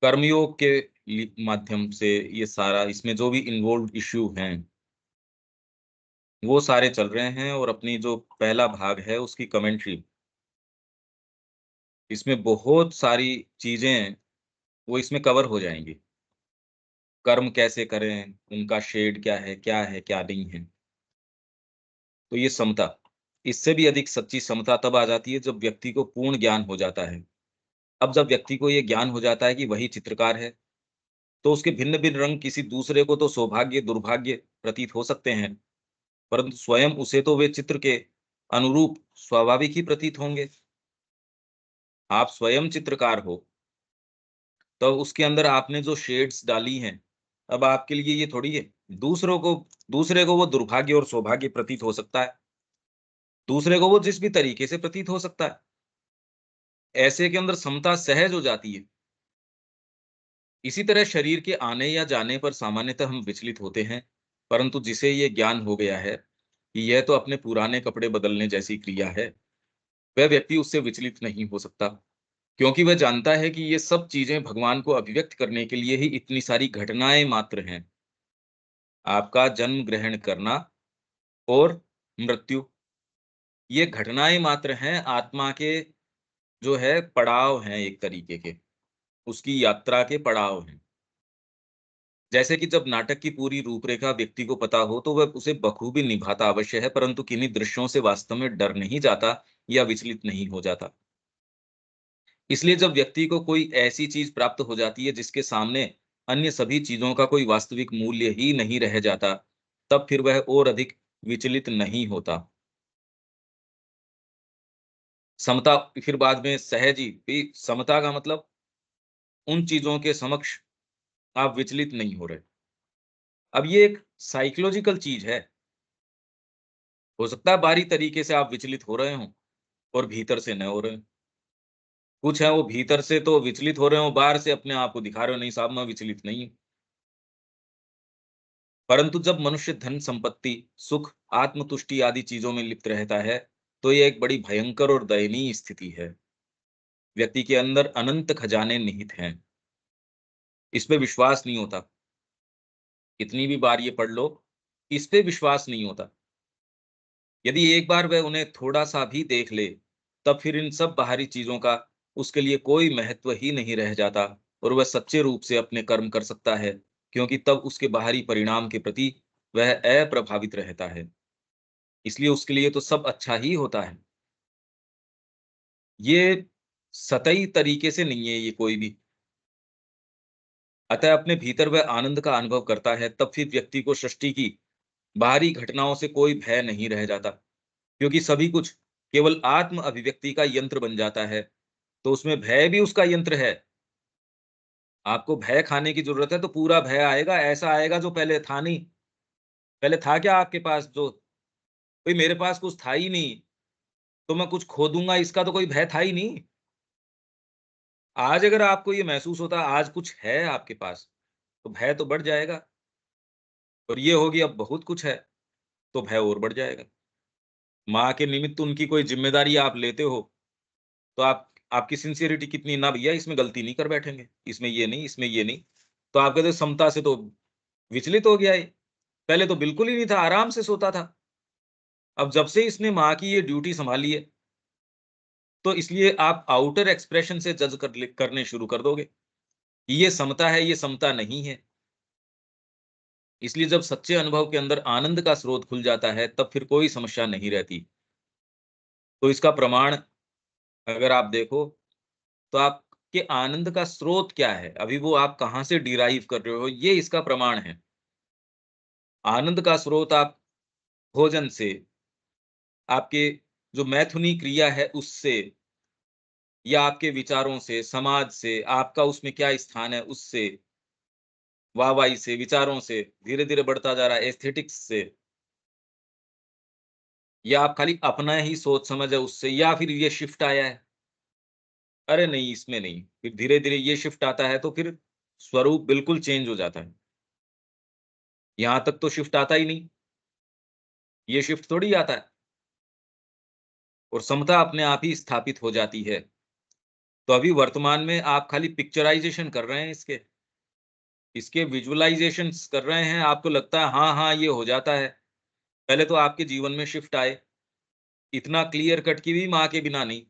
कर्मयोग के माध्यम से ये सारा इसमें जो भी इन्वॉल्व इश्यू हैं, वो सारे चल रहे हैं और अपनी जो पहला भाग है उसकी कमेंट्री, इसमें बहुत सारी चीज़ें वो इसमें कवर हो जाएँगी। कर्म कैसे करें, उनका शेड क्या है, क्या नहीं है। तो ये समता, इससे भी अधिक सच्ची समता तब आ जाती है जब व्यक्ति को पूर्ण ज्ञान हो जाता है। अब जब व्यक्ति को ये ज्ञान हो जाता है कि वही चित्रकार है, तो उसके भिन्न-भिन्न रंग किसी दूसरे को तो सौभाग्य, दुर्भाग्य प्रतीत हो सकते हैं, परंतु स्वयं उसे तो वे चित्र के अनुरूप स्वाभाविक ही प्रतीत होंगे। आप स्वयं चित्रकार हो, तो उसके अंदर आपने जो शेड्स डाली हैं, अब आपके लिए ये थोड़ी है, दूसरों को दूसरे को वो दुर्भाग्य और सौभाग्य प्रतीत हो सकता है, दूसरे को वो जिस भी तरीके से प्रतीत हो सकता है। ऐसे के अंदर समता सहज हो जाती है। इसी तरह शरीर के आने या जाने पर सामान्यतः हम विचलित होते हैं, परंतु जिसे ये ज्ञान हो गया है कि यह तो अपने पुराने कपड़े बदलने जैसी क्रिया है, वह व्यक्ति उससे विचलित नहीं हो सकता, क्योंकि वह जानता है कि ये सब चीजें भगवान को अभिव्यक्त करने के लिए ही इतनी सारी घटनाएं मात्र हैं। आपका जन्म ग्रहण करना और मृत्यु, ये घटनाएं मात्र हैं, आत्मा के जो है पड़ाव हैं एक तरीके के, उसकी यात्रा के पड़ाव हैं। जैसे कि जब नाटक की पूरी रूपरेखा व्यक्ति को पता हो, तो वह उसे बखूबी निभाता अवश्य है, परंतु किन्हीं दृश्यों से वास्तव में डर नहीं जाता या विचलित नहीं हो जाता। इसलिए जब व्यक्ति को कोई ऐसी चीज प्राप्त हो जाती है जिसके सामने अन्य सभी चीजों का कोई वास्तविक मूल्य ही नहीं रह जाता, तब फिर वह और अधिक विचलित नहीं होता। समता फिर बाद में सहज ही भी समता का मतलब उन चीजों के समक्ष आप विचलित नहीं हो रहे। अब ये एक साइकोलॉजिकल चीज है। हो सकता है बाहरी तरीके से आप विचलित हो रहे हों और भीतर से न हो रहे हों। कुछ है वो भीतर से तो विचलित हो रहे हो, बाहर से अपने आप को दिखा रहे हो, नहीं साहब मैं विचलित नहीं हूँ। परंतु जब मनुष्य धन संपत्ति, सुख, आत्मतुष्टि आदि चीजों में लिप्त रहता है, तो ये एक बड़ी भयंकर और दयनीय स्थिति है। व्यक्ति के अंदर अनंत खजाने निहित हैं। इस पे विश्वास नहीं होता। कितनी भी बार ये पढ़ लो, इस पे विश्वास नहीं होता। यदि एक बार वह उन्हें थोड़ा-सा भी देख ले, तब फिर इन सब बाहरी चीज़ों का उसके लिए कोई महत्व ही नहीं रह जाता और वह सच्चे रूप से अपने कर्म कर सकता है, क्योंकि तब उसके बाहरी परिणाम के प्रति वह अप्रभावित रहता है। इसलिए उसके लिए तो सब अच्छा ही होता है। ये सतही तरीके से नहीं है ये कोई भी। अतः अपने भीतर वह आनंद का अनुभव करता है, तब फिर व्यक्ति को सृष्टि की बाहरी घटनाओं से कोई भय नहीं रह जाता, क्योंकि सभी कुछ केवल आत्म अभिव्यक्ति का यंत्र बन जाता है। तो उसमें भय भी उसका यंत्र है। आपको भय खाने की ज़रूरत है तो पूरा भय आएगा, ऐसा आएगा जो पहले था नहीं। पहले था क्या आपके पास जो भई मेरे पास कुछ था ही नहीं, तो मैं कुछ खो दूँगा इसका तो कोई भय था ही नहीं। आज अगर आपको ये महसूस होता है आज कुछ है आपके पास, तो भय तो बढ़ जाएगा और ये होगी अब बहुत कुछ है, तो भय और बढ़ जाएगा। माँ के निमित्त उनकी कोई ज़िम्मेदारी आप लेते हो, तो आप आपकी सिंसियरिटी कितनी ना भैया इसमें गलती नहीं कर बैठेंगे, इसमें ये नहीं, इसमें ये नहीं। तो आप कहते हो समता से तो विचलित हो गया ये। पहले तो बिल्कुल ही नहीं था, आराम से सोता था। अब जब से इसने माँ की ये ड्यूटी सँभाली है, तो इसलिए आप आउटर एक्सप्रेशन से जज करने शुरू कर दोगे। ये समता है, ये समता नहीं है। इसलिए जब सच्चे अनुभव के अंदर आनंद का स्रोत खुल जाता है, तब फिर कोई समस्या नहीं रहती। तो इसका प्रमाण अगर आप देखो, तो आपके आनंद का स्रोत क्या है? अभी वो आप कहाँ से डिराइव कर रहे हो, ये इसका प्रमाण है। आनंद का स्रोत आप भोजन से, आपके जो मैथुनी क्रिया है उससे या आपके विचारों से, समाज से, आपका उसमें क्या स्थान है उससे, वाहवाही से, विचारों से, धीरे-धीरे बढ़ता जा रहा है एस्थेटिक्स से, या आप खाली अपना ही सोच समझ है उससे या फिर ये शिफ्ट आया है, अरे नहीं इसमें नहीं, फिर धीरे-धीरे ये शिफ्ट आता है तो फिर स्वरूप बिल्कुल चेंज हो जाता है। यहाँ तक तो शिफ्ट आता ही नहीं, ये शिफ्ट थोड़ी आता है और समता अपने आप ही स्थापित हो जाती है। तो अभी वर्तमान में आप खाली पिक्चराइज़ेशन कर रहे हैं इसके विजुअलाइज़ेशंस कर रहे हैं, आपको लगता है हाँ, हाँ, ये हो जाता है। पहले तो आपके जीवन में शिफ्ट आए, इतना क्लियर कट कि भी माँ के बिना नहीं।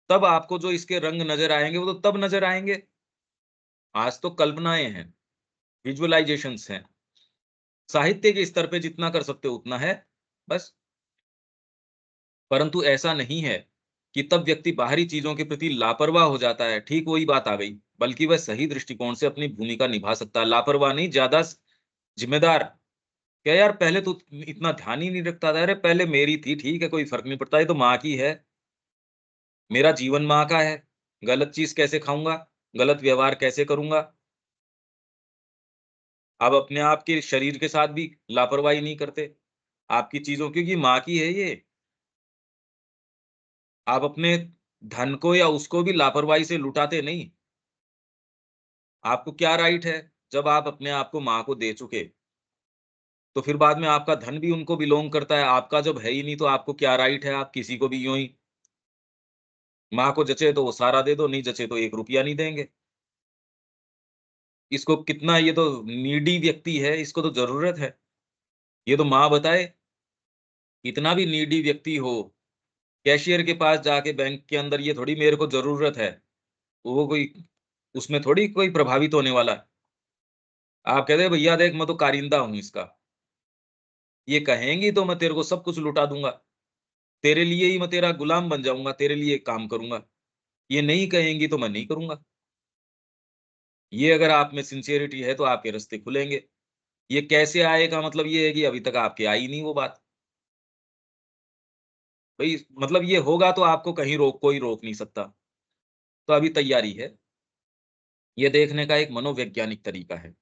तब आपको जो इसके रंग नज़र आएँगे, वो तो तब नज़र आएँगे। आज तो कल्पनाएँ हैं, विजुअलाइज़ेशंस हैं। साहित्य के स्तर पे जितना कर सकते हो उतना है, बस। परंतु ऐसा नहीं है कि तब व्यक्ति बाहरी चीज़ों के प्रति लापरवाह हो जाता है, ठीक वही बात आ गई। बल्कि वह सही दृष्टिकोण से अपनी भूमिका निभा सकता है, लापरवाह नहीं, ज़्यादा ज़िम्मेदार। क्या यार पहले तो इतना ध्यान ही नहीं रखता था, अरे पहले मेरी थी, ठीक है, कोई फ़र्क नहीं पड़ता, ये तो माँ की है, मेरा जीवन माँ का है, गलत चीज़ कैसे खाऊँगा, गलत व्यवहार कैसे करूँगा? आप अपने आप के शरीर के साथ भी लापरवाही नहीं करते, आपकी चीज़ों क्योंकि माँ की है ये। आप अपने धन को या उसको भी लापरवाही से लुटाते नहीं। आपको क्या राइट है, जब आप अपने आप को माँ को दे चुके, तो फिर बाद में आपका धन भी उनको बिलॉन्ग करता है, आपका जब है ही नहीं तो आपको क्या राइट है, आप किसी को भी यूँ ही माँ को जचे तो वो सारा दे दो, नहीं जचे तो 1 रुपया नहीं देंगे। इसको कितना ये तो नीडी व्यक्ति है, इसको तो ज़रूरत है। ये तो माँ बताए, कितना भी नीडी व्यक्ति हो, कैशियर के पास जाके बैंक के अंदर ये थोड़ी मेरे को ज़रूरत है, वो कोई उसमें थोड़ी कोई प्रभावित होने वाला है। आप कहते हैं भैया देख मैं तो कारिंदा हूँ इसका, ये कहेंगी तो मैं तेरे को सब कुछ लुटा दूँगा, तेरे लिए ही मैं तेरा गुलाम बन जाऊँगा, तेरे लिए काम करूँगा। ये नहीं कहेंगी तो मैं नहीं करूँगा। ये अगर आप में सिंसियरिटी है तो आपके रास्ते खुलेंगे। ये कैसे आएगा मतलब ये है कि अभी तक आपके आई नहीं वो बात। भई मतलब ये होगा तो आपको कहीं कोई रोक नहीं सकता। तो अभी तैयारी है। ये देखने का एक मनोवैज्ञानिक तरीका है।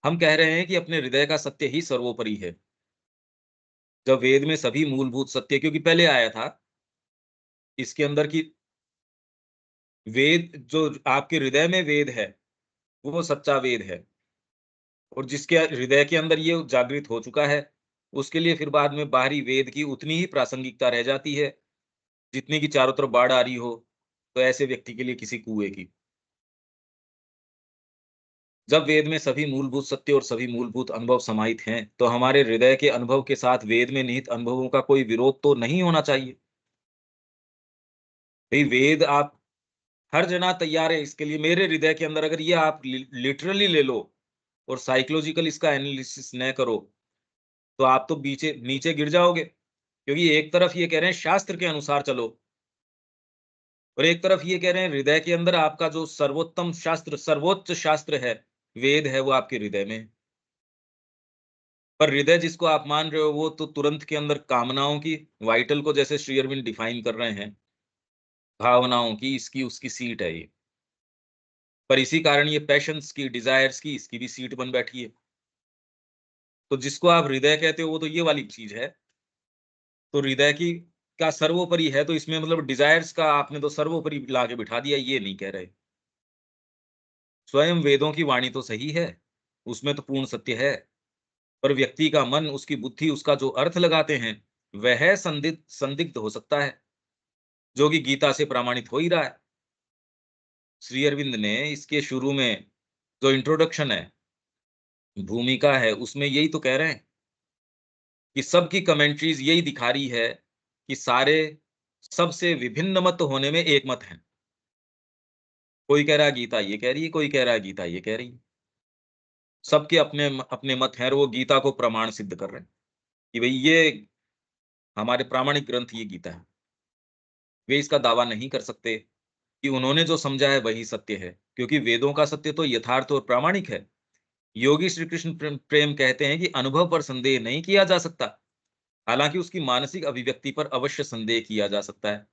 हम कह रहे हैं कि अपने हृदय का सत्य ही सर्वोपरि है। जब वेद में सभी मूलभूत सत्य क्योंकि पहले आया था, इसके अंदर की वेद जो आपके हृदय में वेद है, वो सच्चा वेद है और जिसके हृदय के अंदर ये जागृत हो चुका है, उसके लिए फिर बाद में बाहरी वेद की उतनी ही प्रासंगिकता रह जाती है, जितनी की चारों तरफ बाढ़ आ रही हो, तो ऐसे व्यक्ति के लिए किसी कुएँ की। जब वेद में सभी मूलभूत सत्य और सभी मूलभूत अनुभव समाहित हैं, तो हमारे हृदय के अनुभव के साथ वेद में निहित अनुभवों का कोई विरोध तो नहीं होना चाहिए। भई वेद आप हर जना तैयार है इसके लिए मेरे हृदय के अंदर अगर ये आप लिटरली ले लो और साइकोलॉजिकल इसका एनालिसिस न करो, तो आप तो बीचे नीचे गिर जाओगे। क्योंकि एक तरफ ये कह रहे हैं शास्त्र के अनुसार चलो और एक तरफ ये कह रहे हैं हृदय के अंदर आपका जो सर्वोत्तम शास्त्र, सर्वोच्च शास्त्र है, वेद है वो आपके हृदय में है। पर हृदय जिसको आप मान रहे हो वो तो तुरंत के अंदर कामनाओं की वाइटल को जैसे श्री अरविंद डिफाइन कर रहे हैं, भावनाओं की इसकी उसकी सीट है ये। पर इसी कारण ये पैशंस की, डिज़ायर्स की इसकी भी सीट बन बैठी है। तो जिसको आप हृदय कहते हो वो तो ये वाली चीज़ है। तो हृदय की का सर्वोपरि है तो इसमें मतलब डिज़ायर्स का आपने तो सर्वोपरि ला के बिठा दिया, ये नहीं कह रहे। स्वयं वेदों की वाणी तो सही है, उसमें तो पूर्ण सत्य है, पर व्यक्ति का मन, उसकी बुद्धि, उसका जो अर्थ लगाते हैं, वह संदिग्ध हो सकता है, जो कि गीता से प्रमाणित हो ही रहा है। श्री अरविंद ने इसके शुरू में जो इंट्रोडक्शन है, भूमिका है, उसमें यही तो कह रहे हैं कि सबकी कमेंट्रीज़ यही दिखा रही है कि सारे सबसे विभिन्न मत होने में एक मत हैं। कोई कह रहा है गीता ये कह रही है, कोई कह रहा है गीता ये कह रही है। सबके अपने मत हैं और वो गीता को प्रमाण सिद्ध कर रहे हैं कि भई ये हमारे प्रामाणिक ग्रंथ ये गीता है। वे इसका दावा नहीं कर सकते कि उन्होंने जो समझा है वही सत्य है, क्योंकि वेदों का सत्य तो यथार्थ और प्रामाणिक है। योगी श्री कृष्ण प्रेम कहते हैं कि अनुभव पर संदेह नहीं किया जा सकता, हालाँकि उसकी मानसिक अभिव्यक्ति पर अवश्य संदेह किया जा सकता है।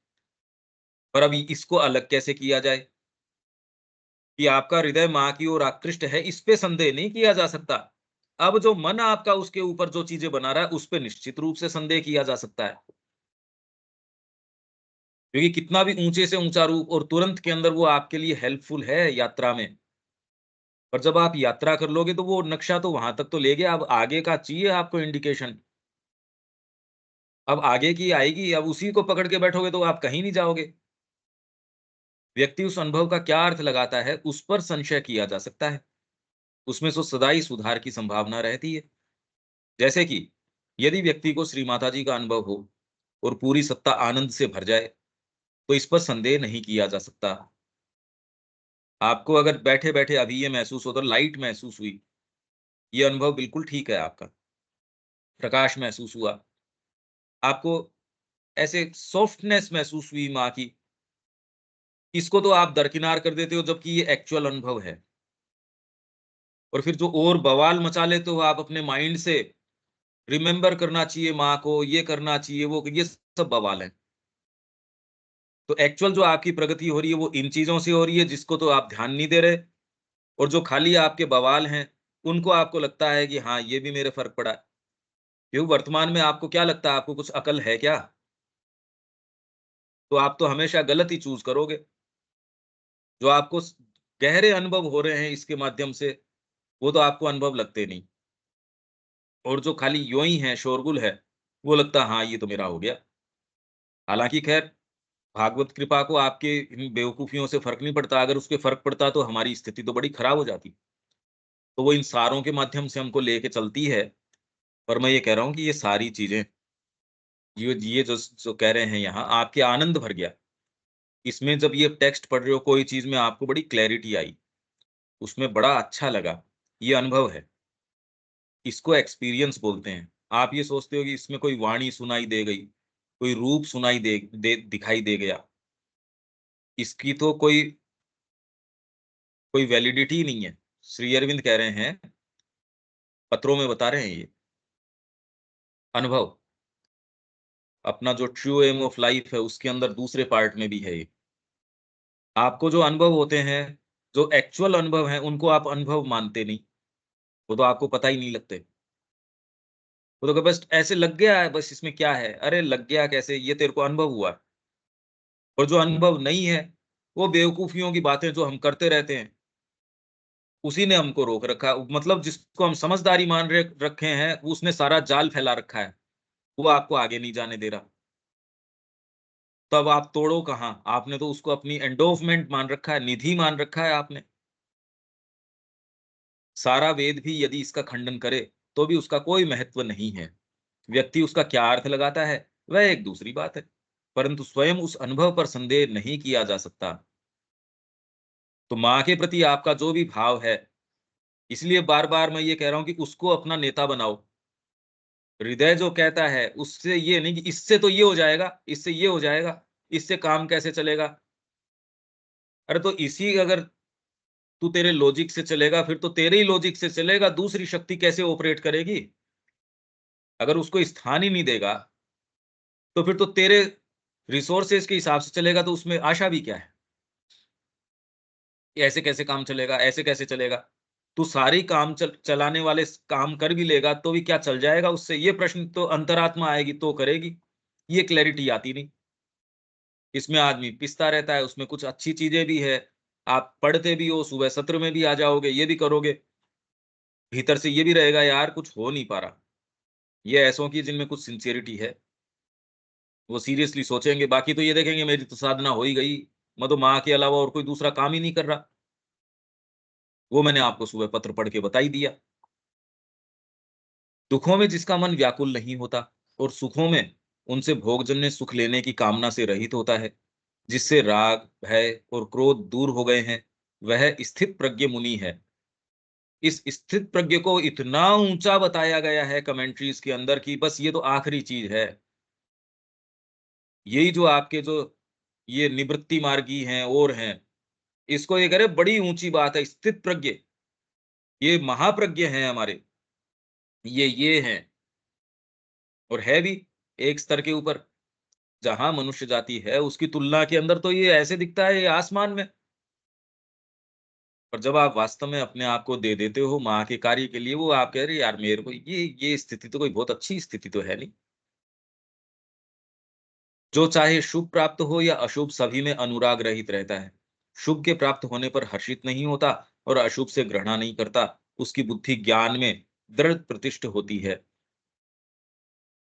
पर अभी इसको अलग कैसे किया जाए कि आपका हृदय माँ की ओर आकृष्ट है, इस पे संदेह नहीं किया जा सकता। अब जो मन आपका उसके ऊपर जो चीज़ें बना रहा है, उस पे निश्चित रूप से संदेह किया जा सकता है। क्योंकि कितना भी ऊँचे से ऊँचा रूप और तुरंत के अंदर वो आपके लिए हेल्पफुल है यात्रा में। पर जब आप यात्रा कर लोगे तो वो नक्शा तो वहाँ तक तो ले गया, अब आगे का चाहिए आपको इंडिकेशन। अब आगे की आएगी, अब उसी को पकड़ के बैठोगे तो आप कहीं नहीं जाओगे। व्यक्ति उस अनुभव का क्या अर्थ लगाता है, उस पर संशय किया जा सकता है। उसमें तो सदा ही सुधार की संभावना रहती है। जैसे कि यदि व्यक्ति को श्री माता जी का अनुभव हो और पूरी सत्ता आनंद से भर जाए, तो इस पर संदेह नहीं किया जा सकता। आपको अगर बैठे-बैठे अभी ये महसूस हो तो लाइट महसूस हुई, ये अनुभव बिल्कुल ठीक है आपका। प्रकाश महसूस हुआ, आपको ऐसे सॉफ्टनेस महसूस हुई माँ की, इसको तो आप दरकिनार कर देते हो जबकि ये एक्चुअल अनुभव है। और फिर जो और बवाल मचा लेते हो आप अपने माइंड से, रिमेंबर करना चाहिए माँ को, ये करना चाहिए, वो ये सब बवाल है। तो एक्चुअल जो आपकी प्रगति हो रही है वो इन चीज़ों से हो रही है जिसको तो आप ध्यान नहीं दे रहे, और जो खाली आपके बवाल हैं, उनको आपको लगता है कि हाँ, ये भी मेरे फ़र्क पड़ा। क्यों वर्तमान में आपको क्या लगता है, आपको कुछ अकल है क्या? तो आप तो हमेशा गलत ही चूज़ करोगे। जो आपको गहरे अनुभव हो रहे हैं इसके माध्यम से, वो तो आपको अनुभव लगते नहीं। और जो खाली यूँ ही है, शोरगुल है, वो लगता है हाँ, ये तो मेरा हो गया। हालाँकि ख़ैर भागवत कृपा को आपके इन बेवकूफ़ियों से फ़र्क नहीं पड़ता, अगर उसके फ़र्क पड़ता तो हमारी स्थिति तो बड़ी ख़राब हो जाती। तो वो इन सारों के माध्यम से हमको लेके चलती है, पर मैं ये कह रहा हूँ कि ये सारी चीज़ें, ये जो जो कह रहे हैं यहाँ, आपके आनंद भर गया। इसमें जब ये टेक्स्ट पढ़ रहे हो, कोई चीज़ में आपको बड़ी क्लैरिटी आई, उसमें बड़ा अच्छा लगा, ये अनुभव है। इसको एक्सपीरियंस बोलते हैं। आप ये सोचते हो कि इसमें कोई वाणी सुनाई दे गई, कोई रूप सुनाई दे दिखाई दे गया। इसकी तो कोई वैलिडिटी ही नहीं है। श्री अरविंद कह रहे हैं, पत्रों में बता रहे हैं ये, अनुभव, अपना जो ट्रू एम ऑफ लाइफ है उसके अंदर दूसरे पार्ट में भी है ये। आपको जो अनुभव होते हैं, जो एक्चुअल अनुभव हैं, उनको आप अनुभव मानते नहीं, वो तो आपको पता ही नहीं लगते। वो तो बस ऐसे लग गया है, बस इसमें क्या है? अरे लग गया कैसे? ये तेरे को अनुभव हुआ। और जो अनुभव नहीं है, वो बेवकूफ़ियों की बातें जो हम करते रहते हैं, उसी ने हमको रोक रखा है। मतलब जिसको हम समझदारी मान रखे हैं, उसने सारा जाल फैला रखा है। वो आपको आगे नहीं जाने दे रहा। तब आप तोड़ो कहाँ? आपने तो उसको अपनी एंडोवमेंट मान रखा है, निधि मान रखा है आपने। सारा वेद भी यदि इसका खंडन करे, तो भी उसका कोई महत्व नहीं है। व्यक्ति उसका क्या अर्थ लगाता है, वह एक दूसरी बात है। परंतु स्वयं उस अनुभव पर संदेह नहीं किया जा सकता। तो माँ के प्रति आपका जो भी भाव है, इसलिए बार-बार मैं ये कह रहा हूँ कि उसको अपना नेता बनाओ। हृदय जो कहता है, उससे ये नहीं कि इससे तो ये हो जाएगा, इससे ये हो जाएगा, इससे काम कैसे चलेगा? अरे तो इसी अगर तू तेरे लॉजिक से चलेगा, फिर तो तेरे ही लॉजिक से चलेगा, दूसरी शक्ति कैसे ऑपरेट करेगी? अगर उसको स्थान ही नहीं देगा, तो फिर तो तेरे रिसोर्सेज़ के हिसाब से चलेगा, तो उसमें आशा भी क्या है? कि ऐसे कैसे काम चलेगा, ऐसे कैसे चलेगा? तू सारी काम चलाने वाले काम कर भी लेगा, तो भी क्या चल जाएगा उससे? ये प्रश्न तो अंतरात्मा आएगी तो करेगी। ये क्लैरिटी आती नहीं। इसमें आदमी पिसता रहता है, उसमें कुछ अच्छी चीज़ें भी है। आप पढ़ते भी हो, सुबह सत्र में भी आ जाओगे, ये भी करोगे। भीतर से ये भी रहेगा यार कुछ हो नहीं पा रहा। ये ऐसों की जिनमें कुछ सिंसियरिटी है, वो सीरियसली सोचेंगे, बाकी तो ये देखेंगे मेरी तो साधना हो ही गई। मैं तो माँ के अलावा और कोई दूसरा काम ही नहीं कर रहा। वो मैंने आपको सुबह पत्र पढ़ के बता ही दिया। दुखों में जिसका मन व्याकुल नहीं होता और सुखों में उनसे भोगजन्य सुख लेने की कामना से रहित होता है, जिससे राग, भय और क्रोध दूर हो गए हैं, वह स्थित प्रज्ञ मुनि है। इस स्थित प्रज्ञ को इतना ऊंचा बताया गया है कमेंट्रीज के अंदर कि बस ये तो आखिरी चीज है। यही जो आपके जो ये निवृत्ति मार्गी हैं और हैं, इसको ये कह रहे बड़ी ऊंची बात है, स्थित प्रज्ञ, ये महाप्रज्ञ हैं हमारे, ये हैं। और है भी एक स्तर के ऊपर, जहां मनुष्य जाति है उसकी तुलना के अंदर तो ये ऐसे दिखता है ये आसमान में। पर जब आप वास्तव में अपने आप को दे देते हो माँ के कार्य के लिए, वो आप कह रहे हैं यार मेरे को ये स्थिति तो कोई बहुत अच्छी स्थिति तो है नहीं। जो चाहे शुभ प्राप्त हो या अशुभ, सभी में अनुराग रहित रहता है। शुभ के प्राप्त होने पर हर्षित नहीं होता और अशुभ से घृणा नहीं करता। उसकी बुद्धि ज्ञान में दृढ़ प्रतिष्ठ होती है।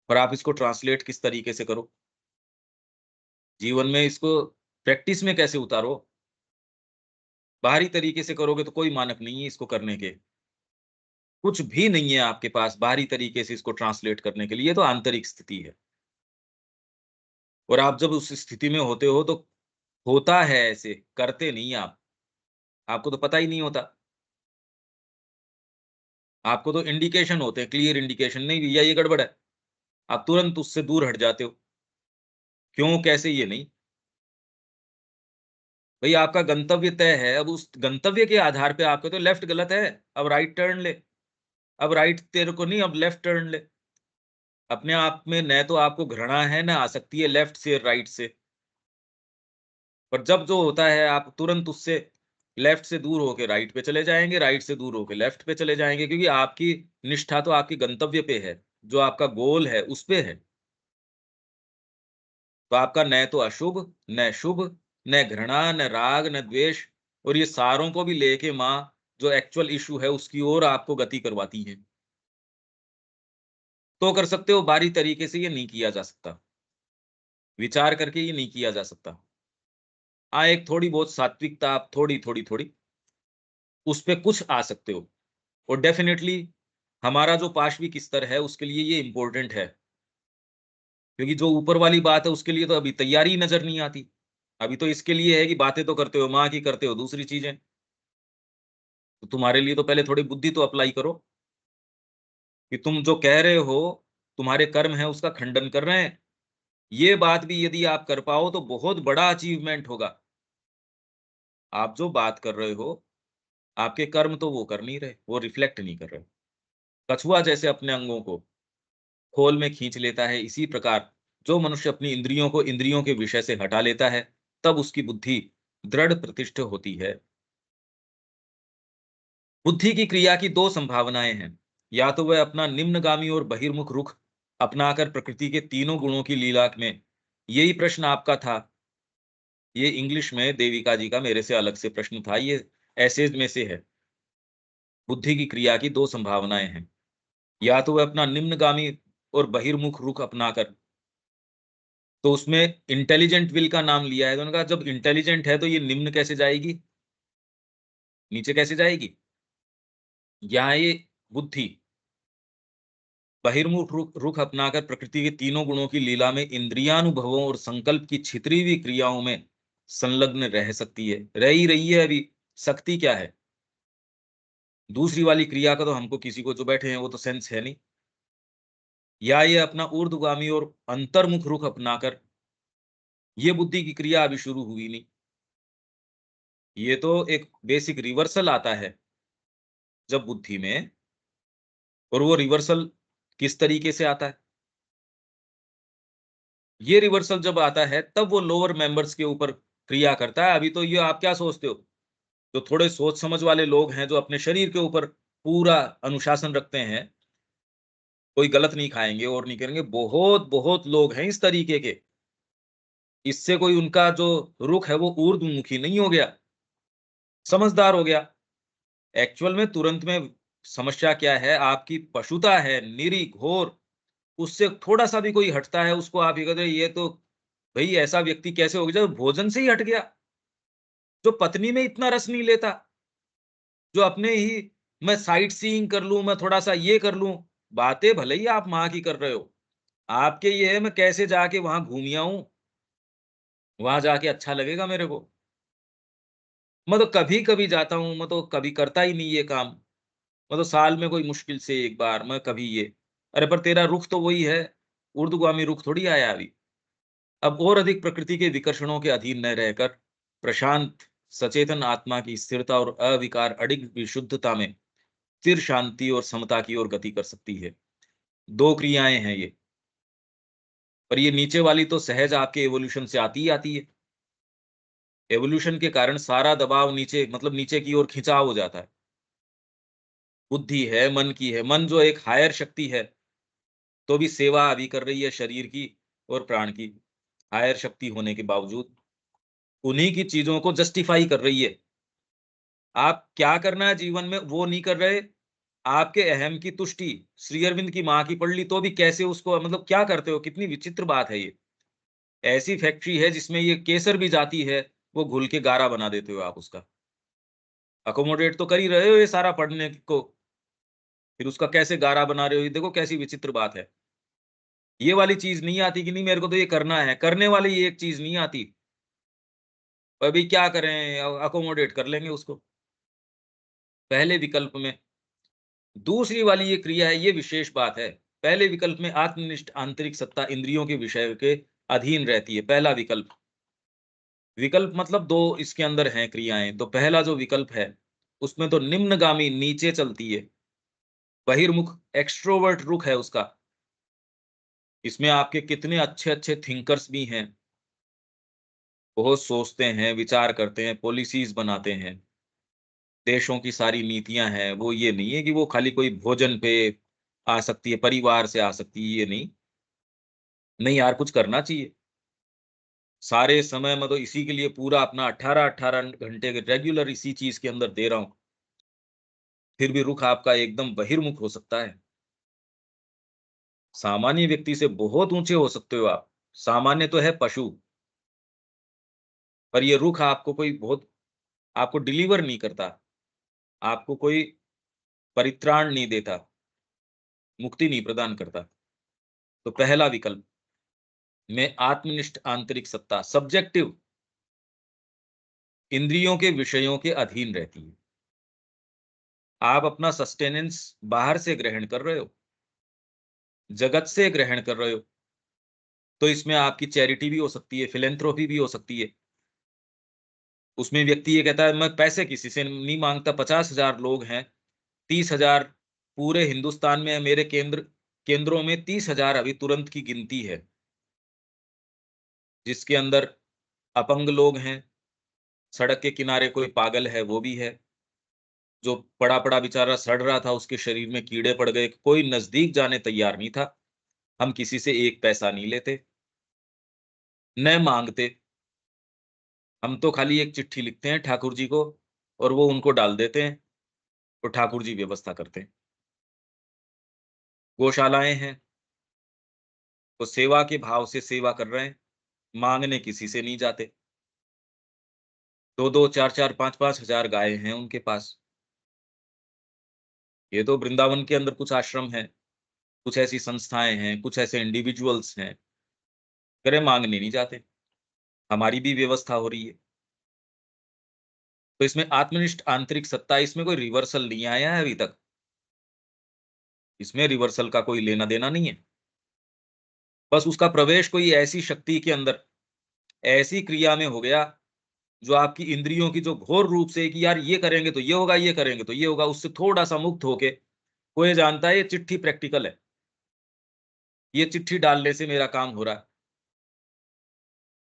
पर आप इसको ट्रांसलेट किस तरीके से करो? जीवन में इसको प्रैक्टिस में कैसे उतारो? बाहरी तरीके से करोगे तो कोई मानक नहीं है इसको करने के। कुछ भी नहीं है आपके पास बाहरी तरीके से इसको ट्रांसलेट करने के लिए, ये तो आंतरिक स्थिति है। और आप जब उस स्थिति में होते हो तो होता है ऐसे, करते नहीं आप। आपको तो पता ही नहीं होता। आपको तो इंडिकेशन होते हैं, क्लियर इंडिकेशन, नहीं भैया ये गड़बड़ है। आप तुरंत उससे दूर हट जाते हो। क्यों, कैसे, ये नहीं। भई आपका गंतव्य तय है, अब उस गंतव्य के आधार पे आपके तो लेफ्ट गलत है, अब राइट टर्न ले। अब राइट तेरे को नहीं, अब लेफ्ट टर्न ले। अपने आप में न तो आपको घृणा है, ना आसक्ति है लेफ्ट से, राइट से। पर जब जो होता है आप तुरंत उससे लेफ्ट से दूर होके राइट पे चले जाएँगे, राइट से दूर होके लेफ्ट पे चले जाएँगे, क्योंकि आपकी निष्ठा तो आपके गंतव्य पे है, जो आपका गोल है उस पे है। तो आपका न तो अशुभ, न शुभ, न घृणा, न राग, न द्वेष, और ये सारों को भी लेके माँ जो एक्चुअल इश्यू है उसकी ओर आपको गति करवाती है। तो कर सकते हो, बाहरी तरीके से ये नहीं किया जा सकता। विचार करके ये नहीं किया जा सकता। हाँ, एक थोड़ी बहुत सात्विकता आप थोड़ी-थोड़ी-थोड़ी उस पे कुछ आ सकते हो। और डेफ़िनेटली हमारा जो पाशविक स्तर है उसके लिए ये इम्पोर्टेंट है। क्योंकि जो ऊपर वाली बात है उसके लिए तो अभी तैयारी ही नज़र नहीं आती। अभी तो इसके लिए है कि बातें तो करते हो, माँ की करते हो दूसरी चीज़ें। तो तुम्हारे लिए तो पहले थोड़ी बुद्धि तो अप्लाई करो, कि तुम जो कह रहे हो, तुम्हारे कर्म हैं उसका खंडन कर रहे हैं। ये बात भी यदि आप कर पाओ तो बहुत बड़ा अचीवमेंट होगा। आप जो बात कर रहे हो, आपके कर्म तो वो कर नहीं रहे, वो रिफ्लेक्ट नहीं कर रहे। कछुआ जैसे अपने अंगों को खोल में खींच लेता है, इसी प्रकार जो मनुष्य अपनी इंद्रियों को इंद्रियों के विषय से हटा लेता है, तब उसकी बुद्धि दृढ़ प्रतिष्ठ होती है। बुद्धि की क्रिया की 2 संभावनाएँ हैं। या तो वह अपना निम्नगामी और बहिर्मुख रुख अपनाकर प्रकृति के तीनों गुणों की लीला में, यही प्रश्न आपका था। ये इंग्लिश में देविका जी का मेरे से अलग से प्रश्न था, ये एसेज में से है। बुद्धि की क्रिया की 2 संभावनाएँ हैं। या तो वह अपना निम्नगामी और बहिर्मुख रुख अपनाकर, तो उसमें इंटेलिजेंट विल का नाम लिया है, तो उन्होंने कहा जब इंटेलिजेंट है तो ये निम्न कैसे जाएगी? नीचे कैसे जाएगी? यहाँ ये बुद्धि बहिर्मुख रुख अपनाकर प्रकृति के तीनों गुणों की लीला में इंद्रियानुभवों और संकल्प की छितरी हुई क्रियाओं में संलग्न रह सकती है। रह ही रही है अभी, सकती क्या है? दूसरी वाली क्रिया का तो हमको किसी को जो बैठे हैं वो तो सेंस है नहीं। या ये अपना ऊर्ध्वगामी और अंतर्मुख रुख अपनाकर, ये बुद्धि की क्रिया अभी शुरू हुई नहीं। ये तो एक बेसिक रिवर्सल आता है जब बुद्धि में, और वो रिवर्सल किस तरीके से आता है? ये रिवर्सल जब आता है तब वो लोअर मेंबर्स के ऊपर क्रिया करता है। अभी तो ये आप क्या सोचते हो? जो थोड़े सोच समझ वाले लोग हैं, जो अपने शरीर के ऊपर पूरा अनुशासन रखते हैं, कोई गलत नहीं खाएँगे और नहीं करेंगे, बहुत-बहुत लोग हैं इस तरीके के। इससे कोई उनका जो रुख है वो ऊर्ध्वमुखी नहीं हो गया, समझदार हो गया। एक्चुअल में तुरंत में समस्या क्या है, आपकी पशुता है, निरी, घोर, उससे थोड़ा-सा भी कोई हटता है, उसको आप ये कहते हैं, ये तो भई ऐसा व्यक्ति कैसे हो गया जो भोजन से ही हट गया, जो पत्नी में इतना रस नहीं लेता, जो अपने ही मैं साइट सीइंग कर लूँ, मैं थोड़ा-सा ये कर लूँ, बातें भले ही आप माँ की कर रहे हो, आपके ये है मैं कैसे जाके वहाँ घूम आऊँ, वहाँ जाके अच्छा लगेगा मेरे को। मैं तो कभी-कभी जाता हूँ, मैं तो कभी करता ही नहीं ये काम। मैं तो साल में कोई मुश्किल से 1 बार, मैं कभी ये। अरे! पर तेरा रुख तो वही है, ऊर्ध्वगामी रुख थोड़ी आया अभी। अब और अधिक प्रकृति के विकर्षणों के अधीन न रहकर, प्रशांत, सचेतन आत्मा की स्थिरता और अविकार अडिग विशुद्धता में स्थिर शांति और समता की ओर गति कर सकती है। 2 क्रियाएँ हैं ये, पर ये नीचे वाली तो सहज आपके इवोल्यूशन से आती ही आती है। इवोल्यूशन के कारण सारा दबाव नीचे, मतलब नीचे की ओर खिंचाव हो जाता है। बुद्धि है, मन की है, मन जो एक हायर शक्ति है, तो भी सेवा अभी कर रही है शरीर की और प्राण की। हायर शक्ति होने के बावजूद, उन्हीं की चीज़ों को जस्टिफ़ाई कर रही है। आप क्या करना है जीवन में वो नहीं कर रहे, आपके अहम की तुष्टि, श्री अरविंद की माँ की पढ़ ली तो भी कैसे उसको, मतलब क्या करते हो? कितनी विचित्र बात है ये। ऐसी फैक्ट्री है जिसमें ये केसर भी जाती है, वो घुल के गारा बना देते हो आप उसका। अकोमोडेट तो कर ही रहे हो ये सारा पढ़ने को, फिर उसका कैसे गारा बना रहे हो, ये देखो कैसी विचित्र बात है। ये वाली चीज़ नहीं आती कि नहीं मेरे को तो ये करना है, करने वाली ये एक चीज़ नहीं आती। अभी क्या करें, अकोमोडेट कर लेंगे उसको, पहले विकल्प में। दूसरी वाली ये क्रिया है, ये विशेष बात है। पहले विकल्प में आत्मनिष्ठ आंतरिक सत्ता इंद्रियों के विषय के अधीन रहती है, पहला विकल्प। विकल्प मतलब 2 इसके अंदर हैं क्रियाएँ, तो पहला जो विकल्प है, उसमें तो निम्नगामी नीचे चलती है, बहिर्मुख एक्सट्रोवर्ट रुख है उसका। इसमें आपके कितने अच्छे-अच्छे थिंकर्स भी हैं, बहुत सोचते हैं, विचार करते हैं, पॉलिसीज़ बनाते हैं, देशों की सारी नीतियाँ हैं, वो ये नहीं है कि वो खाली कोई भोजन पे आ सकती है, परिवार से आ सकती है, ये नहीं। नहीं यार, कुछ करना चाहिए। सारे समय मैं तो इसी के लिए पूरा अपना 18-18 घंटे के रेगुलर इसी चीज़ के अंदर दे रहा हूँ, फिर भी रुख आपका एकदम बहिर्मुख हो सकता है। सामान्य व्यक्ति से बहुत ऊँचे हो सकते हो आप। सामान्य तो है पशु, पर ये रुख आपको कोई बहुत आपको डिलीवर नहीं करता, आपको कोई परित्राण नहीं देता, मुक्ति नहीं प्रदान करता। तो पहला विकल्प में आत्मनिष्ठ आंतरिक सत्ता सब्जेक्टिव इंद्रियों के विषयों के अधीन रहती है। आप अपना सस्टेनेंस बाहर से ग्रहण कर रहे हो, जगत से ग्रहण कर रहे हो, तो इसमें आपकी चैरिटी भी हो सकती है, फिलैंथ्रोपी भी हो सकती है। उसमें व्यक्ति ये कहता है मैं पैसे किसी से नहीं माँगता, 50,000 लोग हैं, 30,000 पूरे हिंदुस्तान में है, मेरे केंद्रों में 30,000 अभी तुरंत की गिनती है, जिसके अंदर अपंग लोग हैं, सड़क के किनारे कोई पागल है वो भी है, जो पड़ा-पड़ा बेचारा सड़ रहा था, उसके शरीर में कीड़े पड़ गए, कोई नज़दीक जाने तैयार नहीं था। हम किसी से 1 पैसा नहीं लेते, न माँगते। हम तो खाली एक चिट्ठी लिखते हैं ठाकुर जी को और वो उनको डाल देते हैं, तो ठाकुर जी व्यवस्था करते हैं। गौशालाएँ हैं, वो सेवा के भाव से सेवा कर रहे हैं, माँगने किसी से नहीं जाते। 2-2 4-4 5-5 हज़ार गायें हैं उनके पास। ये तो वृंदावन के अंदर कुछ आश्रम हैं, कुछ ऐसी संस्थाएँ हैं, कुछ ऐसे इंडिविजुअल्स हैं, कह रहे माँगने नहीं जाते, हमारी भी व्यवस्था हो रही है। तो इसमें आत्मनिष्ठ आंतरिक सत्ता, इसमें कोई रिवर्सल नहीं आया है अभी तक। इसमें रिवर्सल का कोई लेना-देना नहीं है। बस उसका प्रवेश कोई ऐसी शक्ति के अंदर, ऐसी क्रिया में हो गया, जो आपकी इंद्रियों की जो घोर रूप से कि यार ये करेंगे तो ये होगा, ये करेंगे तो ये होगा, उससे थोड़ा-सा मुक्त होके, वो ये जानता है ये चिट्ठी प्रैक्टिकल है। ये चिट्ठी डालने से मेरा काम हो रहा है।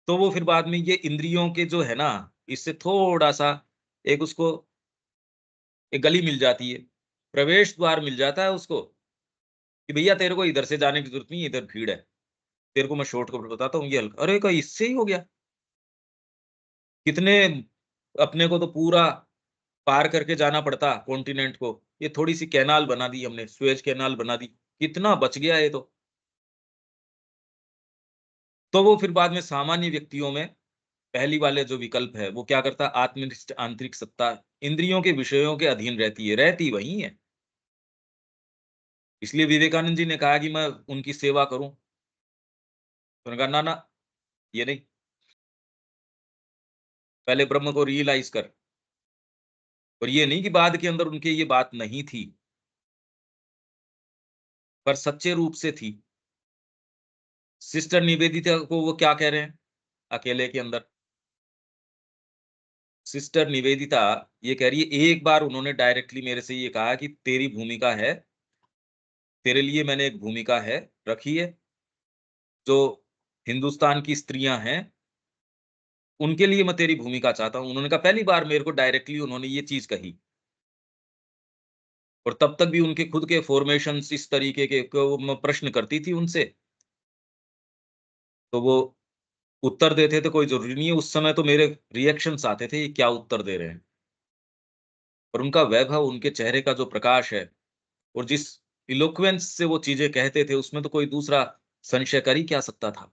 तो वो फिर बाद में ये इंद्रियों के जो है ना, इससे थोड़ा-सा एक उसको एक गली मिल जाती है, प्रवेश द्वार मिल जाता है उसको, कि भैया तेरे को इधर से जाने की ज़रूरत नहीं है, इधर भीड़ है। तेरे को मैं शॉर्टकट बताता हूँ, ये हल्का अरे! क्या इससे ही हो गया? कितने अपने को तो पूरा पार करके जाना पड़ता कॉन्टिनेंट को, ये थोड़ी-सी कैनाल बना दी हमने, सुएज़ कैनाल बना दी, कितना बच गया ये तो। तो वो फिर बाद में सामान्य व्यक्तियों में पहली वाले जो विकल्प है, वो क्या करता है आत्मनिष्ठ आंतरिक सत्ता इंद्रियों के विषयों के अधीन रहती है, रहती वही है। इसलिए विवेकानंद जी ने कहा कि मैं उनकी सेवा करूँ, तो उन्होंने कहा ना, ना, ये नहीं, पहले ब्रह्म को रियलाइज़ कर। और ये नहीं कि बाद के अंदर उनके ये बात नहीं थी, पर सच्चे रूप से थी। सिस्टर निवेदिता को वो क्या कह रहे हैं, अकेले के अंदर? सिस्टर निवेदिता ये कह रही है एक बार उन्होंने डायरेक्टली मेरे से ये कहा कि तेरी भूमिका है, तेरे लिए मैंने एक भूमिका है रखी है, जो हिंदुस्तान की स्त्रियाँ हैं, उनके लिए मैं तेरी भूमिका चाहता हूँ। उन्होंने कहा पहली बार मेरे को डायरेक्टली उन्होंने ये चीज़ कही और तब तक भी उनके खुद के फ़ॉर्मेशंस इस तरीके के को मैं प्रश्न करती थी उनसे, तो वो उत्तर देते थे, कोई ज़रूरी नहीं है, उस समय तो मेरे रिएक्शंस आते थे, ये क्या उत्तर दे रहे हैं। और उनका वैभव, उनके चेहरे का जो प्रकाश है और जिस इलोक्वेंस से वो चीज़ें कहते थे, उसमें तो कोई दूसरा संशय कर ही क्या सकता था।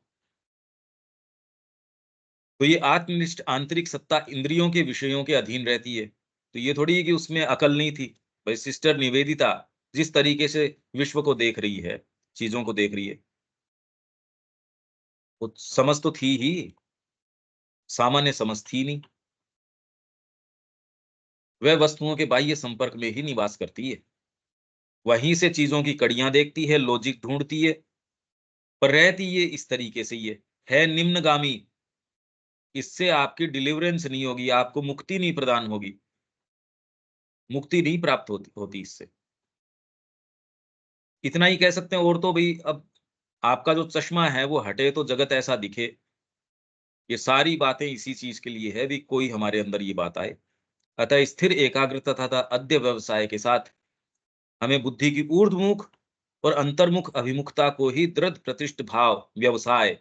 तो ये आत्मनिष्ठ आंतरिक सत्ता इंद्रियों के विषयों के अधीन रहती है। तो ये थोड़ी है कि उसमें अकल नहीं थी। भाई सिस्टर निवेदिता जिस तरीके से विश्व को देख रही है, चीज़ों को देख रही है, वो समझ तो थी ही, सामान्य समझ थी नहीं। वह वस्तुओं के बाह्य संपर्क में ही निवास करती है। वहीं से चीज़ों की कड़ियाँ देखती है, लॉजिक ढूँढती है, पर रहती ये इस तरीके से ये है निम्नगामी। इससे आपकी डिलीवरेंस नहीं होगी, आपको मुक्ति नहीं प्रदान होगी, मुक्ति नहीं प्राप्त होती होती इससे। इतना ही कह सकते हैं। और तो भई अब आपका जो चश्मा है वो हटे तो जगत ऐसा दिखे, ये सारी बातें इसी चीज़ के लिए है भी कोई हमारे अंदर ये बात आए। अतः स्थिर एकाग्रता तथा अद्य व्यवसाय के साथ हमें बुद्धि की ऊर्ध्वमुख और अंतर्मुख अभिमुखता को ही दृढ़ प्रतिष्ठ भाव व्यवसाय,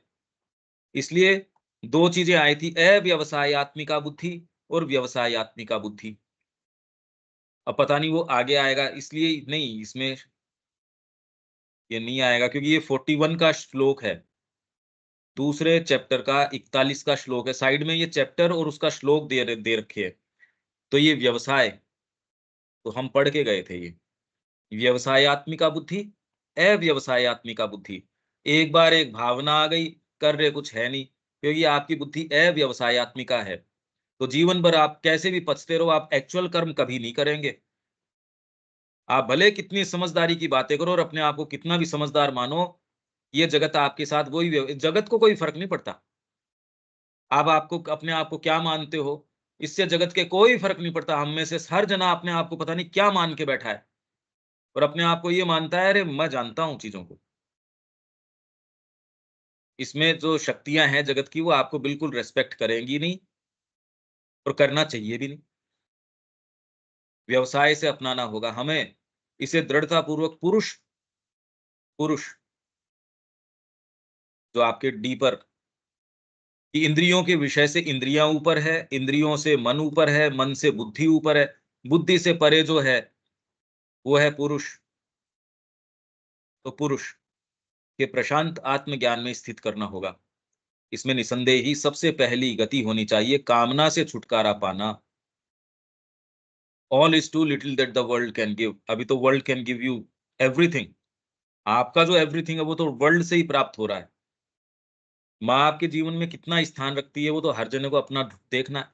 इसलिए 2 चीज़ें आई थी, अव्यवसायआत्मिका बुद्धि और व्यवसायआत्मिका बुद्धि। अब पता नहीं वो आगे आएगा, इसलिए नहीं, इसमें ये नहीं आएगा क्योंकि ये 41 का श्लोक है। दूसरे चैप्टर का 41 का श्लोक है। साइड में ये चैप्टर और उसका श्लोक दे रखे हैं। तो ये व्यवसाय तो हम पढ़ के गए थे ये। व्यवसायआत्मिका बुद्धि, अव्यवसायआत्मिका बुद्धि। एक बार एक भावना आ गई, कर रहे कुछ है नहीं, क्योंकि आपकी बुद्धि अव्यवसायआत्मिका है। तो जीवन भर आप कैसे भी पछते रहो, आप एक्चुअल कर्म कभी नहीं करेंगे। आप भले कितनी समझदारी की बातें करो और अपने आप को कितना भी समझदार मानो, ये जगत आपके साथ वही जगत को कोई फ़र्क नहीं पड़ता। आप आपको अपने आप को क्या मानते हो, इससे जगत के कोई फ़र्क नहीं पड़ता। हम में से हर जना अपने आप को पता नहीं क्या मान के बैठा है और अपने आप को ये मानता है, अरे मैं जानता हूँ चीज़ों को। इसमें जो शक्तियाँ हैं जगत की, वो आपको बिल्कुल रिस्पेक्ट करेंगी नहीं और करना चाहिए भी नहीं। व्यवसाय से अपनाना होगा हमें, इसे दृढ़तापूर्वक पुरुष पुरुष जो आपके डीपर कि इंद्रियों के विषय से इंद्रियाँ ऊपर है, इंद्रियों से मन ऊपर है, मन से बुद्धि ऊपर है, बुद्धि से परे जो है, वो है पुरुष। तो पुरुष के प्रशांत आत्मज्ञान में स्थित करना होगा। इसमें निसंदेह ही सबसे पहली गति होनी चाहिए कामना से छुटकारा पाना। All is too little that the world can give. अभी तो world can give you everything. आपका जो एवरीथिंग है वो तो वर्ल्ड से ही प्राप्त हो रहा है। माँ आपके जीवन में कितना स्थान रखती है वो तो हर जने को अपना देखना है,